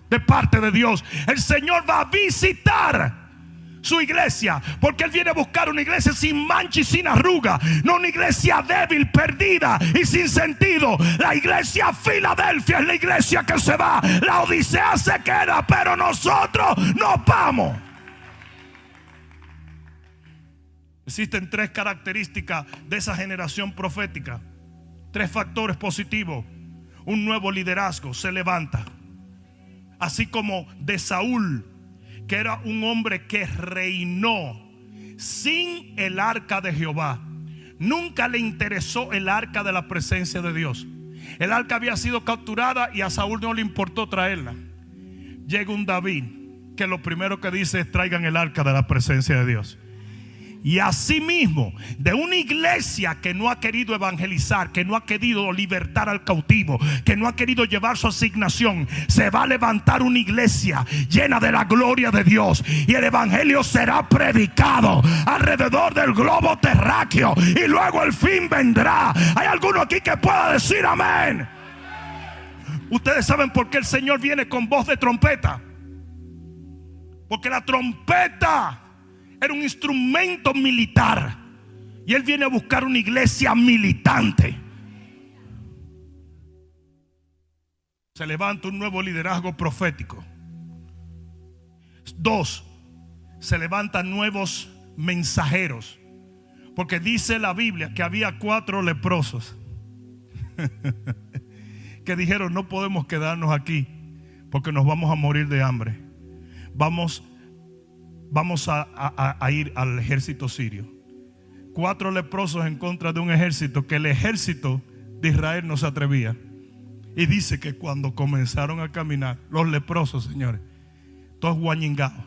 de parte de Dios. El Señor va a visitar su iglesia, porque Él viene a buscar una iglesia sin mancha y sin arruga, no una iglesia débil, perdida y sin sentido. La iglesia Filadelfia es la iglesia que se va. La Odisea se queda, pero nosotros nos vamos. Existen tres características de esa generación profética, tres factores positivos. Un nuevo liderazgo se levanta, así como de Saúl, que era un hombre que reinó sin el arca de Jehová. Nunca le interesó el arca de la presencia de Dios. El arca había sido capturada y a Saúl no le importó traerla. Llega un David que lo primero que dice es: traigan el arca de la presencia de Dios. Y asimismo, de una iglesia que no ha querido evangelizar, que no ha querido libertar al cautivo, que no ha querido llevar su asignación, se va a levantar una iglesia llena de la gloria de Dios. Y el evangelio será predicado alrededor del globo terráqueo. Y luego el fin vendrá. ¿Hay alguno aquí que pueda decir amén? Ustedes saben por qué el Señor viene con voz de trompeta. Porque la trompeta era un instrumento militar, y Él viene a buscar una iglesia militante. Se levanta un nuevo liderazgo profético. 2, se levantan nuevos mensajeros, porque dice la Biblia que había 4 leprosos que dijeron: no podemos quedarnos aquí porque nos vamos a morir de hambre. Vamos a ir al ejército sirio. 4 leprosos en contra de un ejército que el ejército de Israel no se atrevía. Y dice que cuando comenzaron a caminar, los leprosos, señores, todos guañingados,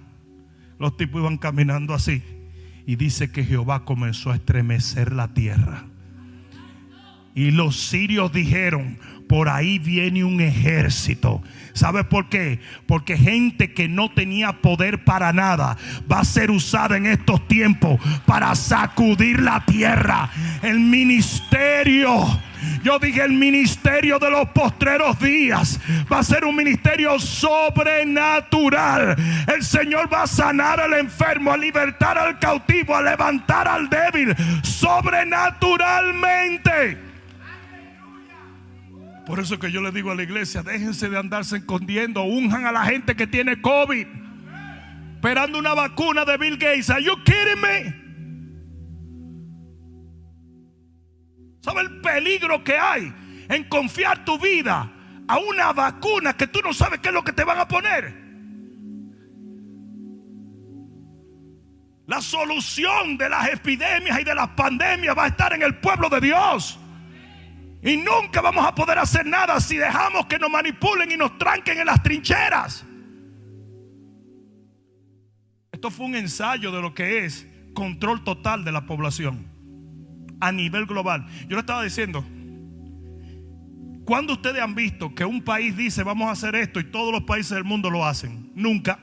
los tipos iban caminando así. Y dice que Jehová comenzó a estremecer la tierra. Y los sirios dijeron: por ahí viene un ejército. ¿Sabe por qué? Porque gente que no tenía poder para nada va a ser usada en estos tiempos para sacudir la tierra. El ministerio, yo dije el ministerio de los postreros días, va a ser un ministerio sobrenatural. El Señor va a sanar al enfermo, a libertar al cautivo, a levantar al débil sobrenaturalmente. Por eso que yo le digo a la iglesia: déjense de andarse escondiendo, unjan a la gente que tiene COVID, esperando una vacuna de Bill Gates. ¿Are you kidding me? ¿Sabe el peligro que hay en confiar tu vida a una vacuna que tú no sabes qué es lo que te van a poner? La solución de las epidemias y de las pandemias va a estar en el pueblo de Dios. Y nunca vamos a poder hacer nada si dejamos que nos manipulen y nos tranquen en las trincheras. Esto fue un ensayo de lo que es control total de la población a nivel global. Yo le estaba diciendo: ¿cuándo ustedes han visto que un país dice vamos a hacer esto y todos los países del mundo lo hacen? Nunca.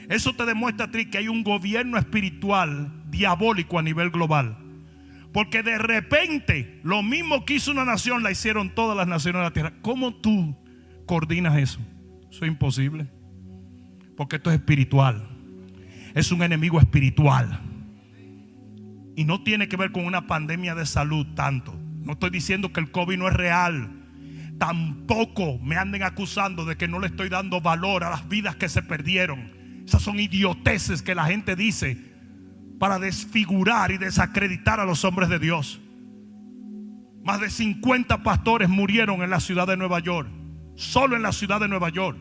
Eso te demuestra a ti que hay un gobierno espiritual diabólico a nivel global. Porque de repente lo mismo que hizo una nación la hicieron todas las naciones de la tierra. ¿Cómo tú coordinas eso? Eso es imposible. Porque esto es espiritual. Es un enemigo espiritual. Y no tiene que ver con una pandemia de salud tanto. No estoy diciendo que el COVID no es real. Tampoco me anden acusando de que no le estoy dando valor a las vidas que se perdieron. Esas son idioteces que la gente dice para desfigurar y desacreditar a los hombres de Dios. Más de 50 pastores murieron en la ciudad de Nueva York. Solo en la ciudad de Nueva York.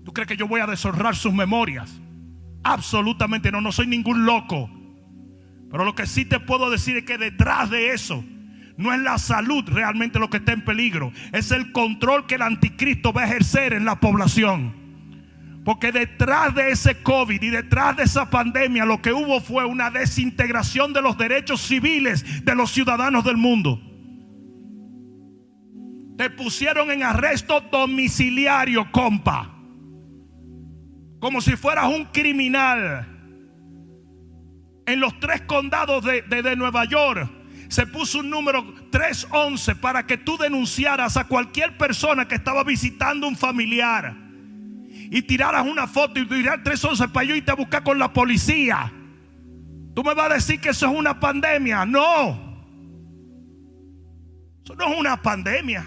¿Tú crees que yo voy a deshonrar sus memorias? Absolutamente no, no soy ningún loco. Pero lo que sí te puedo decir es que detrás de eso no es la salud realmente lo que está en peligro. Es el control que el anticristo va a ejercer en la población. Porque detrás de ese COVID y detrás de esa pandemia lo que hubo fue una desintegración de los derechos civiles de los ciudadanos del mundo. Te pusieron en arresto domiciliario, compa. Como si fueras un criminal. En los 3 condados de Nueva York se puso un número 311 para que tú denunciaras a cualquier persona que estaba visitando un familiar y tiraras una foto y tiraras 311 para yo irte a buscar con la policía. Tú me vas a decir que eso es una pandemia. No, eso no es una pandemia.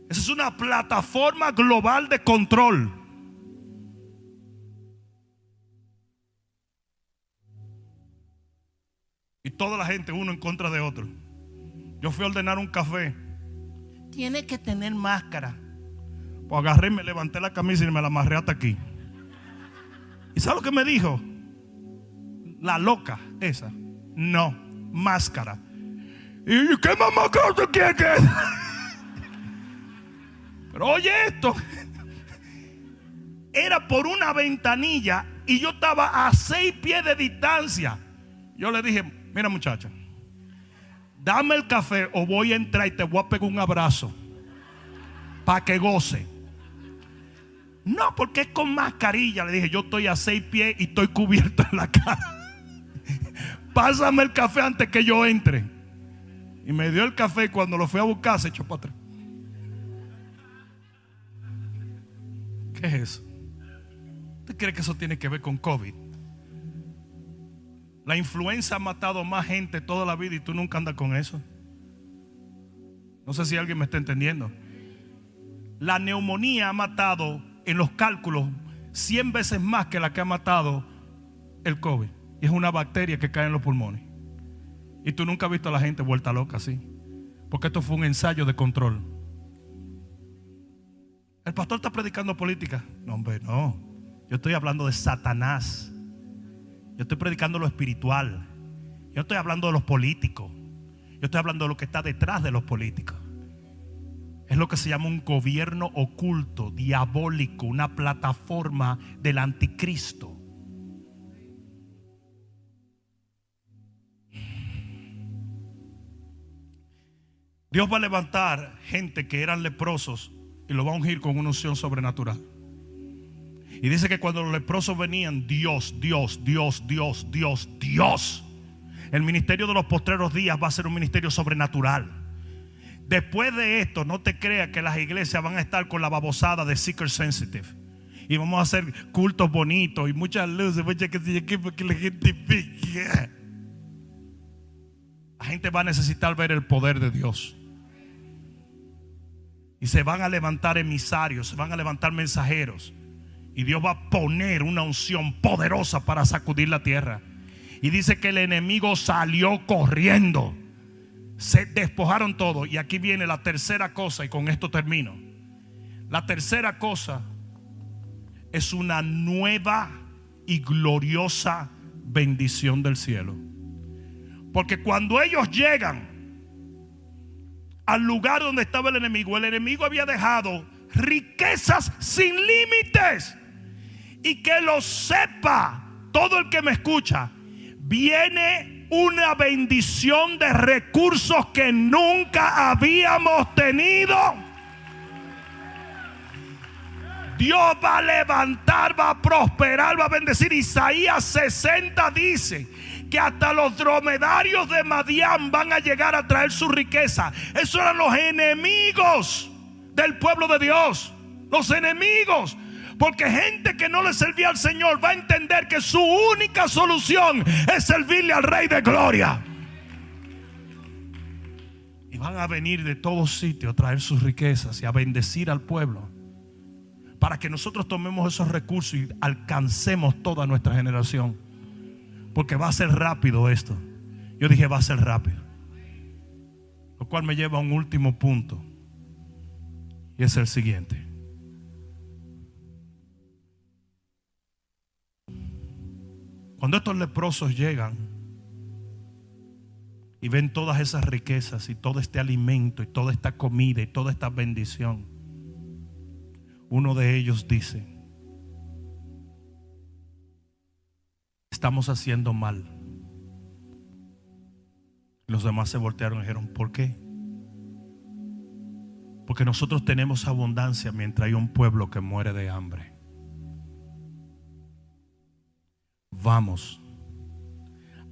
Esa es una plataforma global de control. Y toda la gente uno en contra de otro. Yo fui a ordenar un café. Tiene que tener máscara. Pues agarré, me levanté la camisa y me la amarré hasta aquí. ¿Y sabe lo que me dijo? La loca esa. No, máscara. ¿Y qué más máscara usted quiere que? Pero oye esto. Era por una ventanilla y yo estaba a 6 pies de distancia. Yo le dije, mira muchacha, dame el café o voy a entrar y te voy a pegar un abrazo para que goce. No, porque es con mascarilla. Le dije, yo estoy a 6 pies y estoy cubierto en la cara. Pásame el café antes que yo entre. Y me dio el café y cuando lo fui a buscar se echó para atrás. ¿Qué es eso? ¿Usted cree que eso tiene que ver con COVID? La influenza ha matado más gente toda la vida y tú nunca andas con eso. No sé si alguien me está entendiendo. La neumonía ha matado en los cálculos 100 veces más que la que ha matado el COVID. Y es una bacteria que cae en los pulmones. Y tú nunca has visto a la gente vuelta loca así. Porque esto fue un ensayo de control. El pastor está predicando política. No, hombre, no. Yo estoy hablando de Satanás. Yo estoy predicando lo espiritual. Yo estoy hablando de los políticos. Yo estoy hablando de lo que está detrás de los políticos. Es lo que se llama un gobierno oculto, diabólico, una plataforma del anticristo. Dios va a levantar gente que eran leprosos y lo va a ungir con una unción sobrenatural. Y dice que cuando los leprosos venían, Dios. El ministerio de los postreros días va a ser un ministerio sobrenatural. Después de esto, no te creas que las iglesias van a estar con la babosada de seeker sensitive. Y vamos a hacer cultos bonitos y muchas luces, porque la gente pique. La gente va a necesitar ver el poder de Dios. Y se van a levantar emisarios, se van a levantar mensajeros. Y Dios va a poner una unción poderosa para sacudir la tierra. Y dice que el enemigo salió corriendo. Se despojaron todo. Y aquí viene la tercera cosa, y con esto termino. La tercera cosa es una nueva y gloriosa bendición del cielo. Porque cuando ellos llegan al lugar donde estaba el enemigo había dejado riquezas sin límites. Y que lo sepa todo el que me escucha, viene una bendición de recursos que nunca habíamos tenido. Dios va a levantar, va a prosperar, va a bendecir. Isaías 60 dice que hasta los dromedarios de Madián van a llegar a traer su riqueza. Esos eran los enemigos del pueblo de Dios. Los enemigos. Porque gente que no le servía al Señor va a entender que su única solución es servirle al Rey de Gloria. Y van a venir de todos sitios a traer sus riquezas y a bendecir al pueblo, para que nosotros tomemos esos recursos y alcancemos toda nuestra generación. Porque va a ser rápido esto. Yo dije va a ser rápido. Lo cual me lleva a un último punto, y es el siguiente. Cuando estos leprosos llegan y ven todas esas riquezas y todo este alimento y toda esta comida y toda esta bendición, uno de ellos dice: estamos haciendo mal. Los demás se voltearon y dijeron: ¿por qué? Porque nosotros tenemos abundancia mientras hay un pueblo que muere de hambre. Vamos,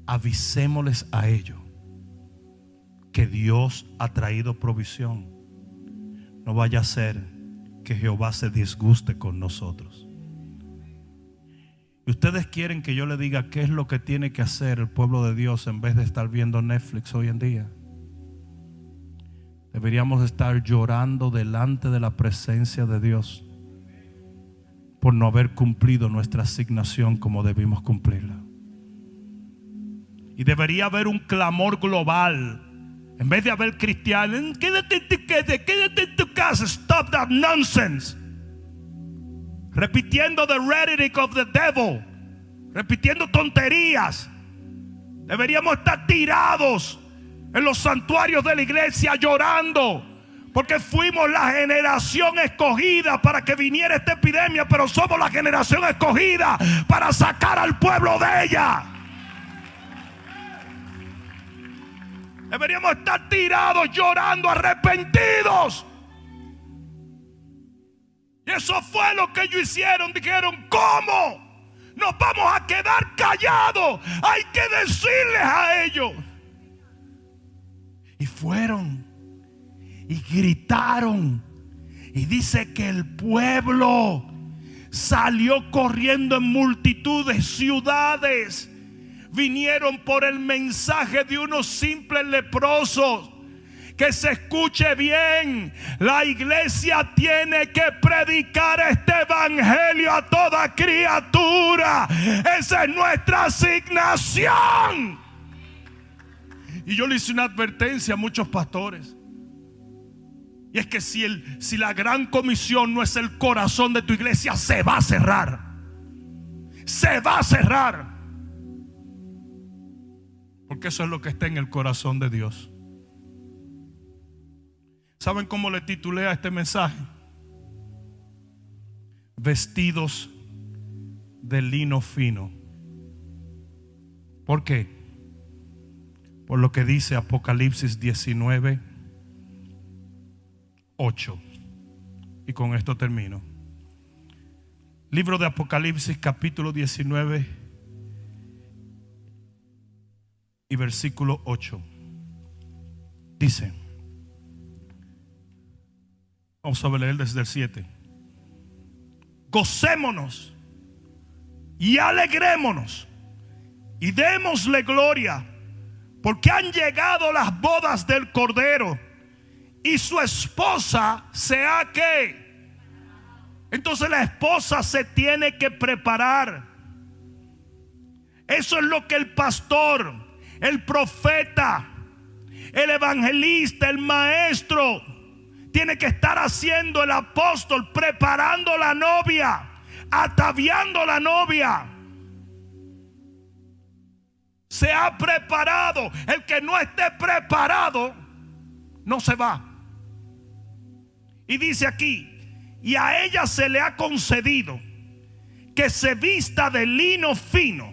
avisémosles a ellos que Dios ha traído provisión. No vaya a ser que Jehová se disguste con nosotros. Y ustedes quieren que yo le diga qué es lo que tiene que hacer el pueblo de Dios en vez de estar viendo Netflix hoy en día. Deberíamos estar llorando delante de la presencia de Dios por no haber cumplido nuestra asignación como debimos cumplirla. Y debería haber un clamor global. En vez de haber cristianos: quédate en tu casa, stop that nonsense. Repitiendo the rhetoric of the devil, repitiendo tonterías. Deberíamos estar tirados en los santuarios de la iglesia llorando, porque fuimos la generación escogida para que viniera esta epidemia, pero somos la generación escogida para sacar al pueblo de ella. Deberíamos estar tirados llorando, arrepentidos. Y eso fue lo que ellos hicieron. Dijeron: ¿cómo nos vamos a quedar callados? Hay que decirles a ellos. Y fueron y gritaron. Y dice que el pueblo salió corriendo en multitudes, ciudades. Vinieron por el mensaje de unos simples leprosos. Que se escuche bien, la iglesia tiene que predicar este evangelio a toda criatura. Esa es nuestra asignación. Y yo le hice una advertencia a muchos pastores, y es que si la gran comisión no es el corazón de tu iglesia, se va a cerrar. Se va a cerrar. Porque eso es lo que está en el corazón de Dios. ¿Saben cómo le titulé a este mensaje? Vestidos de lino fino. ¿Por qué? Por lo que dice Apocalipsis 19, 8. Y con esto termino. Libro de Apocalipsis, capítulo 19 y versículo 8. Dice, vamos a leer desde el 7. Gocémonos y alegrémonos y démosle gloria, porque han llegado las bodas del Cordero y su esposa se ha ¿qué? Entonces la esposa se tiene que preparar. Eso es lo que el pastor, el profeta, el evangelista, el maestro tiene que estar haciendo. El apóstol preparando la novia, ataviando la novia. Se ha preparado. El que no esté preparado no se va. Y dice aquí, y a ella se le ha concedido que se vista de lino fino,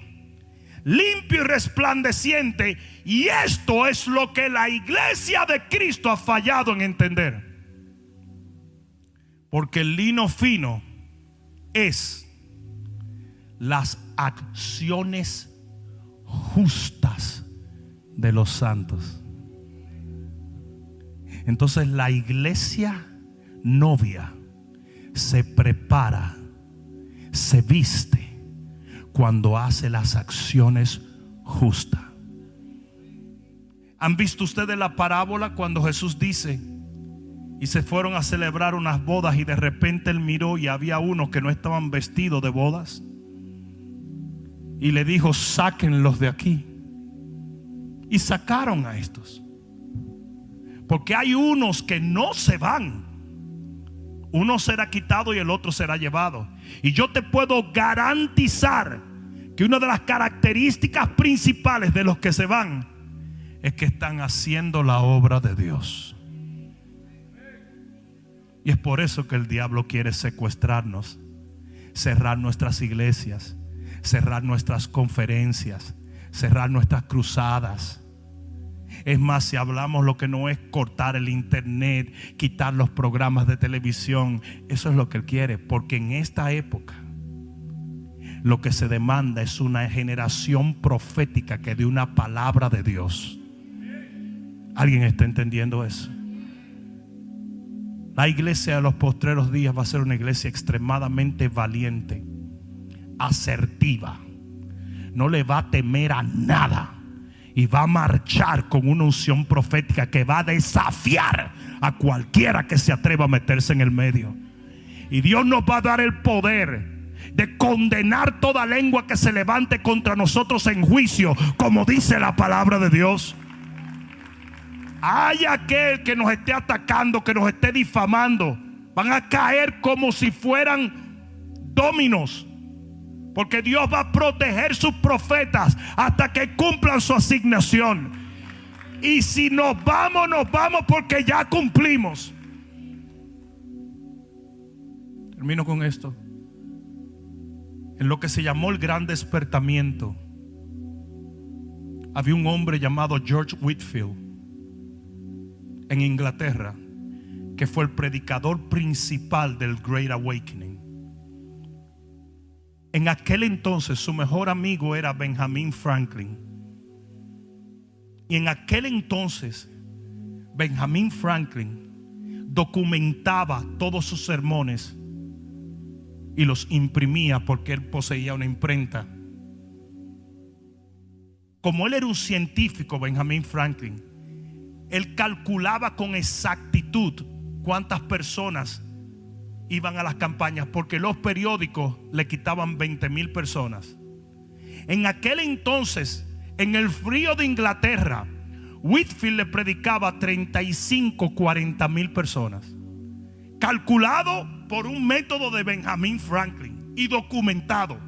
limpio y resplandeciente. Y esto es lo que la iglesia de Cristo ha fallado en entender. Porque el lino fino es las acciones justas de los santos. Entonces la iglesia novia se prepara, se viste cuando hace las acciones justas. ¿Han visto ustedes la parábola cuando Jesús dice: y se fueron a celebrar unas bodas, y de repente él miró y había unos que no estaban vestidos de bodas, y le dijo: sáquenlos de aquí? Y sacaron a estos. Porque hay unos que no se van. Uno será quitado y el otro será llevado. Y yo te puedo garantizar que una de las características principales de los que se van es que están haciendo la obra de Dios. Y es por eso que el diablo quiere secuestrarnos, cerrar nuestras iglesias, cerrar nuestras conferencias, cerrar nuestras cruzadas. Es más, si hablamos lo que no es cortar el internet, quitar los programas de televisión, eso es lo que él quiere. Porque en esta época lo que se demanda es una generación profética que dé una palabra de Dios. ¿Alguien está entendiendo eso? La iglesia de los postreros días va a ser una iglesia extremadamente valiente, asertiva. No le va a temer a nada. Y va a marchar con una unción profética que va a desafiar a cualquiera que se atreva a meterse en el medio. Y Dios nos va a dar el poder de condenar toda lengua que se levante contra nosotros en juicio, como dice la palabra de Dios. Hay aquel que nos esté atacando, que nos esté difamando, van a caer como si fueran dominos. Porque Dios va a proteger sus profetas hasta que cumplan su asignación. Y si nos vamos porque ya cumplimos. Termino con esto. En lo que se llamó el gran despertamiento, había un hombre llamado George Whitefield en Inglaterra, que fue el predicador principal del Great Awakening. En aquel entonces su mejor amigo era Benjamin Franklin. Y en aquel entonces Benjamin Franklin documentaba todos sus sermones y los imprimía porque él poseía una imprenta. Como él era un científico, Benjamin Franklin, él calculaba con exactitud cuántas personas iban a las campañas, porque los periódicos le quitaban 20,000 personas. En aquel entonces, en el frío de Inglaterra, Whitefield le predicaba a 35, 40,000 personas, calculado por un método de Benjamin Franklin y documentado.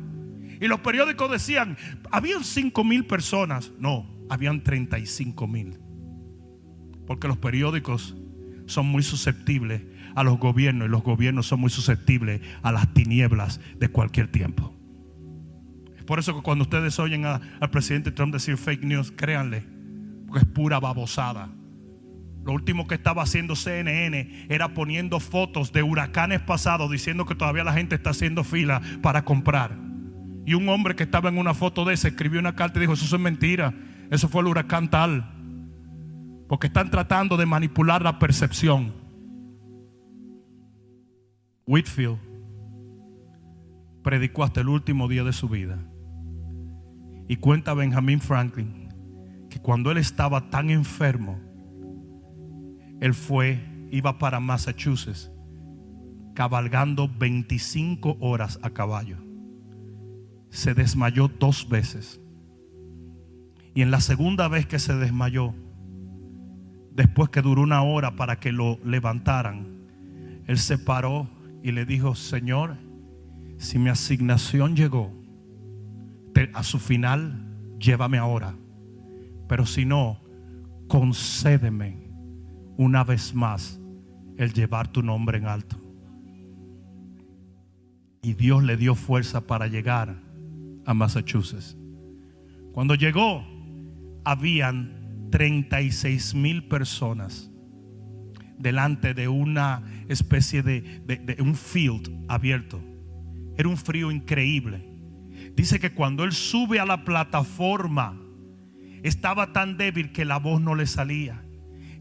Y los periódicos decían, habían 5,000 personas. No, habían 35,000. Porque los periódicos son muy susceptibles a los gobiernos, y los gobiernos son muy susceptibles a las tinieblas de cualquier tiempo. Es por eso que cuando ustedes oyen al presidente Trump decir fake news, créanle, porque es pura babosada. Lo último que estaba haciendo CNN era poniendo fotos de huracanes pasados, diciendo que todavía la gente está haciendo fila para comprar. Y un hombre que estaba en una foto de ese escribió una carta y dijo: eso es mentira, eso fue el huracán tal. Porque están tratando de manipular la percepción. Whitefield predicó hasta el último día de su vida. Y cuenta Benjamin Franklin que cuando él estaba tan enfermo, él iba para Massachusetts, cabalgando 25 horas a caballo. Se desmayó 2 veces. Y en la segunda vez que se desmayó, después que duró 1 hora para que lo levantaran, él se paró y le dijo: Señor, si mi asignación llegó a su final, llévame ahora. Pero si no, concédeme una vez más el llevar tu nombre en alto. Y Dios le dio fuerza para llegar a Massachusetts. Cuando llegó, habían 36,000 personas delante de una especie de un field abierto. Era un frío increíble. Dice que cuando él sube a la plataforma, estaba tan débil que la voz no le salía.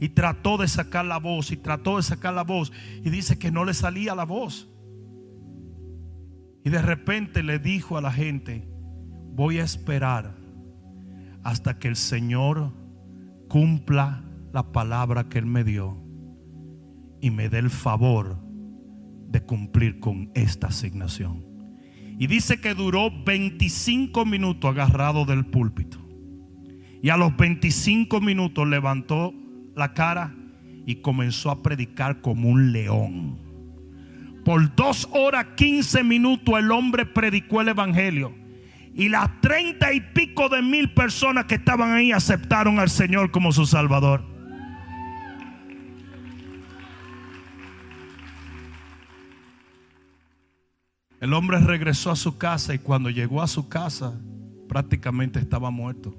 Y trató de sacar la voz, y dice que no le salía la voz. Y de repente le dijo a la gente: voy a esperar hasta que el Señor cumpla la palabra que Él me dio y me dé el favor de cumplir con esta asignación. Y dice que duró 25 minutos agarrado del púlpito. Y a los 25 minutos levantó la cara y comenzó a predicar como un león. Por 2 horas 15 minutos el hombre predicó el evangelio. Y las 30 y pico de mil personas que estaban ahí aceptaron al Señor como su Salvador. El hombre regresó a su casa y cuando llegó a su casa prácticamente estaba muerto.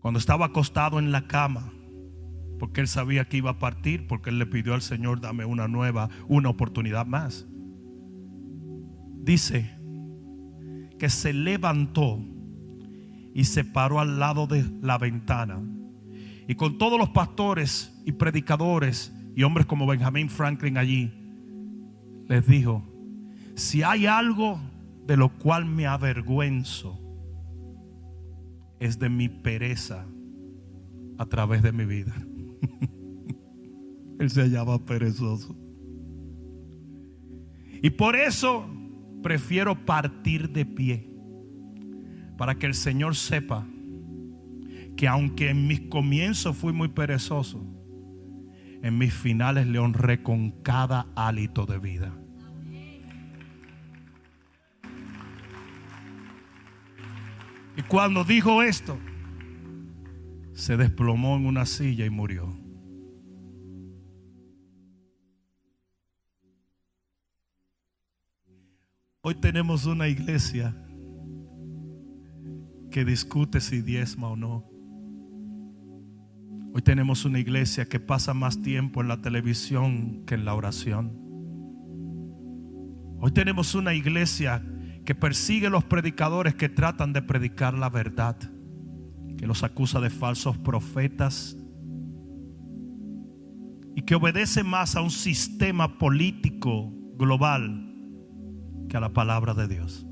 Cuando estaba acostado en la cama, porque él sabía que iba a partir, porque él le pidió al Señor: dame una oportunidad más. Dice que se levantó y se paró al lado de la ventana, y con todos los pastores y predicadores y hombres como Benjamin Franklin allí, les dijo: si hay algo de lo cual me avergüenzo, es de mi pereza a través de mi vida. Él se hallaba perezoso. Y por eso prefiero partir de pie, para que el Señor sepa que aunque en mis comienzos fui muy perezoso, en mis finales le honré con cada hálito de vida. Y cuando dijo esto, se desplomó en una silla y murió. Hoy tenemos una iglesia que discute si diezma o no. Hoy tenemos una iglesia que pasa más tiempo en la televisión que en la oración. Hoy tenemos una iglesia que persigue a los predicadores que tratan de predicar la verdad, que los acusa de falsos profetas y que obedece más a un sistema político global que a la palabra de Dios.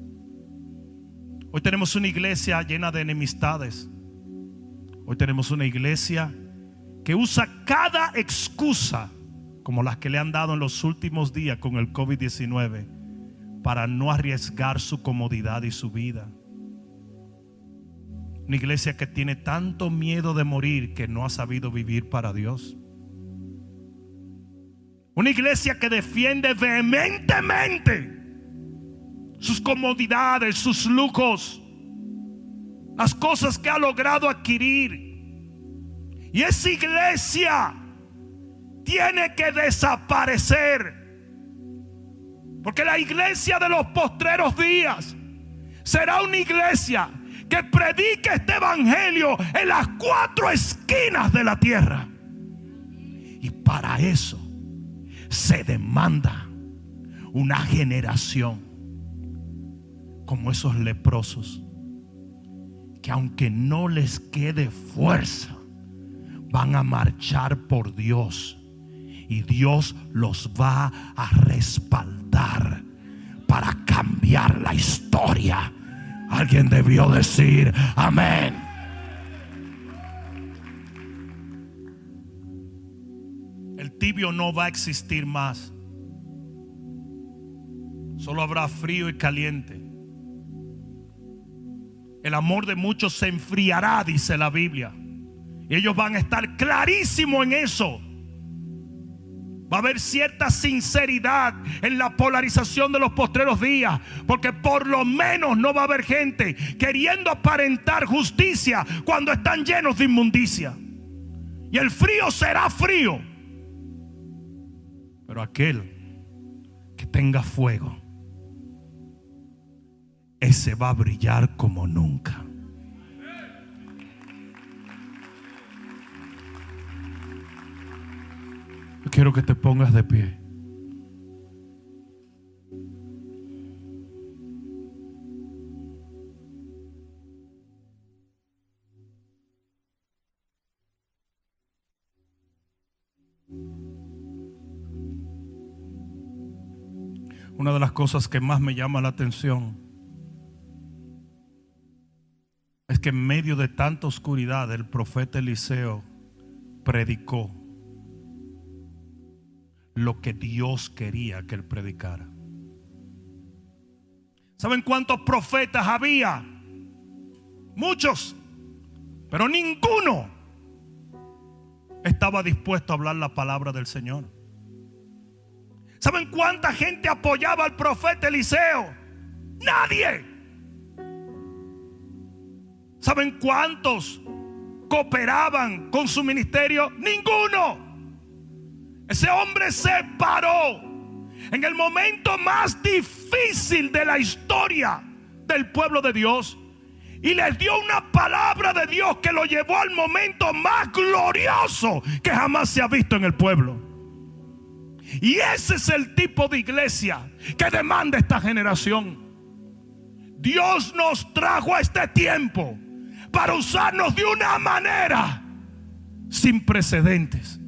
Hoy tenemos una iglesia llena de enemistades. Hoy tenemos una iglesia que usa cada excusa, como las que le han dado en los últimos días con el COVID-19, para no arriesgar su comodidad y su vida. Una iglesia que tiene tanto miedo de morir que no ha sabido vivir para Dios. Una iglesia que defiende vehementemente sus comodidades, sus lujos, las cosas que ha logrado adquirir. Y esa iglesia tiene que desaparecer, porque la iglesia de los postreros días será una iglesia que predique este evangelio en las 4 esquinas de la tierra. Y para eso se demanda una generación como esos leprosos, que aunque no les quede fuerza, van a marchar por Dios, y Dios los va a respaldar para cambiar la historia. Alguien debió decir amén. El tibio no va a existir más. Solo habrá frío y caliente. El amor de muchos se enfriará, dice la Biblia. Y ellos van a estar clarísimos en eso. Va a haber cierta sinceridad en la polarización de los postreros días, porque por lo menos no va a haber gente queriendo aparentar justicia cuando están llenos de inmundicia. Y el frío será frío, pero aquel que tenga fuego, ese va a brillar como nunca. Yo quiero que te pongas de pie. Una de las cosas que más me llama la atención es que en medio de tanta oscuridad el profeta Eliseo predicó lo que Dios quería que él predicara. ¿Saben cuántos profetas había? Muchos, pero ninguno estaba dispuesto a hablar la palabra del Señor. ¿Saben cuánta gente apoyaba al profeta Eliseo? Nadie. ¿Saben cuántos cooperaban con su ministerio? Ninguno. Ese hombre se paró en el momento más difícil de la historia del pueblo de Dios y les dio una palabra de Dios que lo llevó al momento más glorioso que jamás se ha visto en el pueblo. Y ese es el tipo de iglesia que demanda esta generación. Dios nos trajo a este tiempo para usarnos de una manera sin precedentes.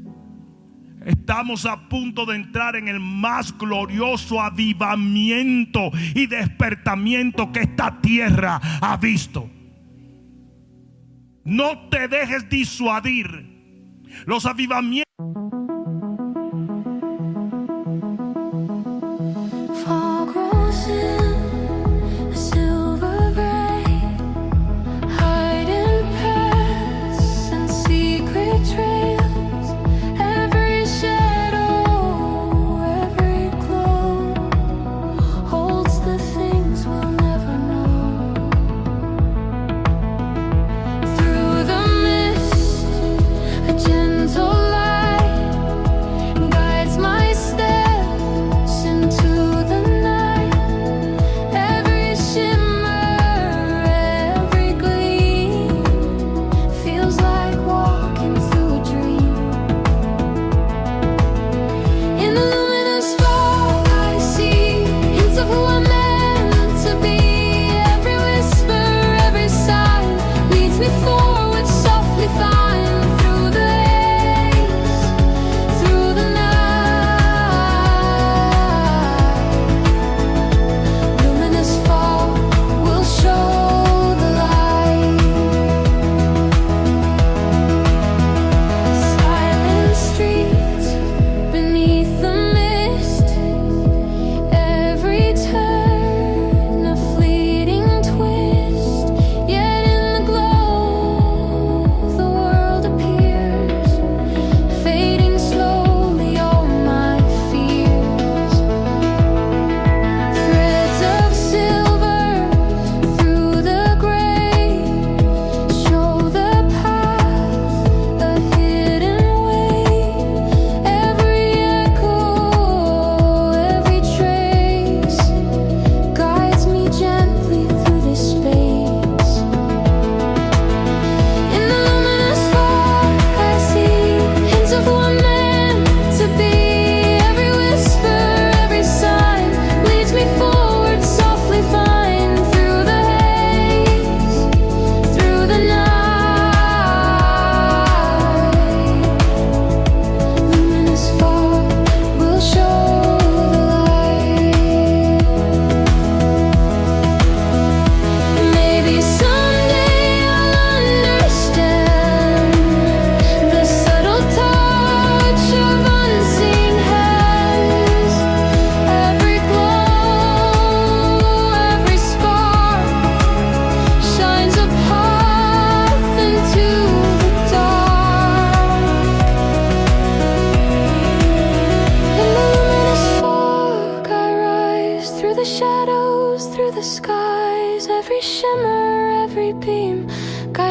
Estamos a punto de entrar en el más glorioso avivamiento y despertamiento que esta tierra ha visto. No te dejes disuadir. Los avivamientos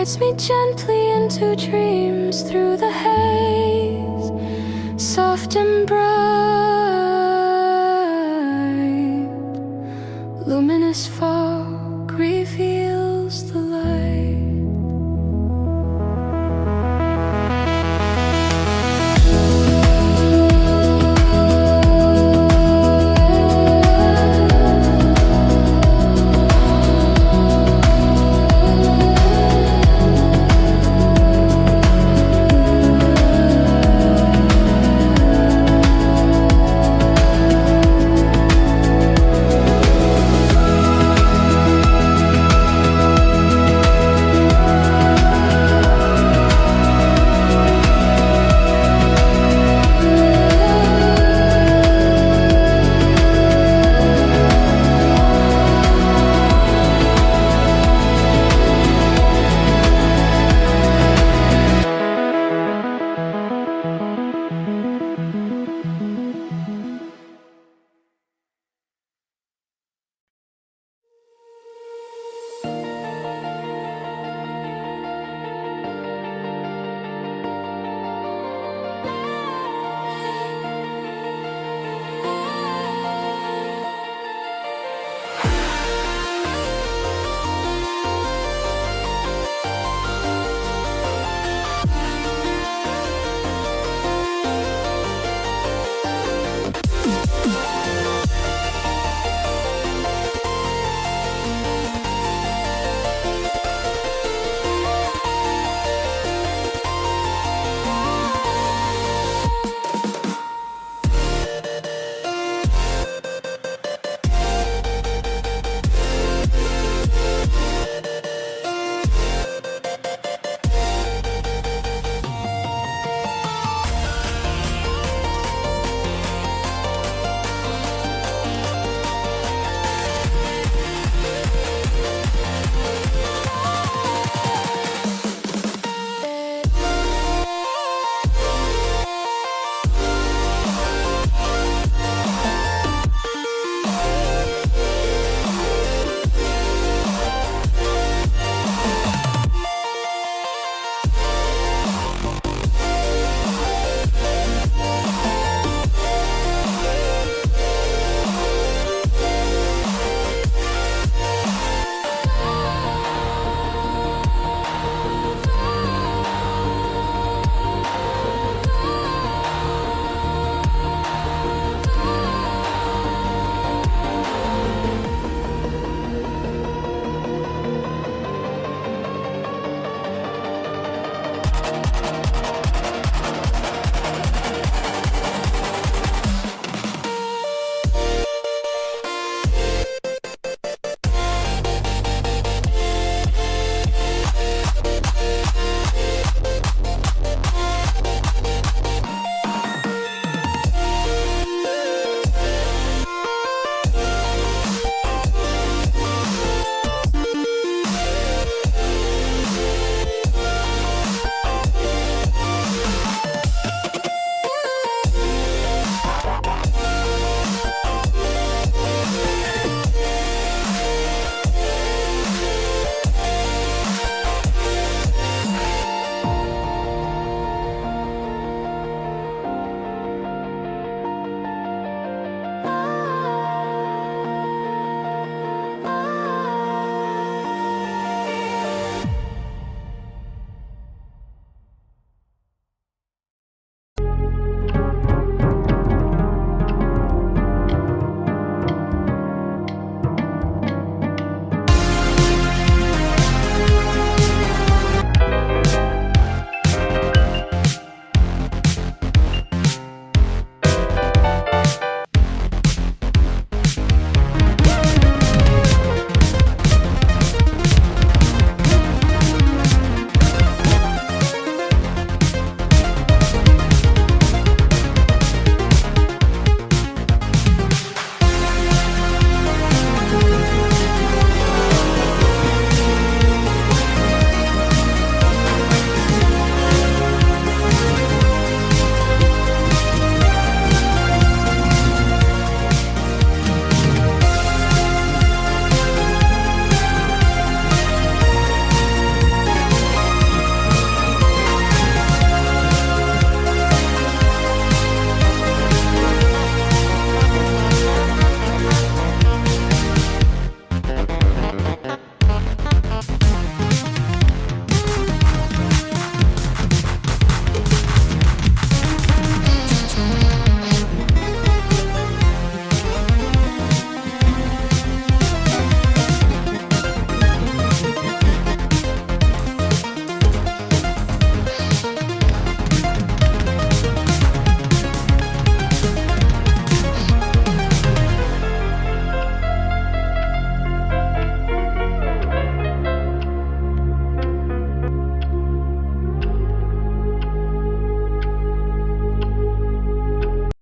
guides me gently into dreams through the haze, soft and bright, luminous fog reveals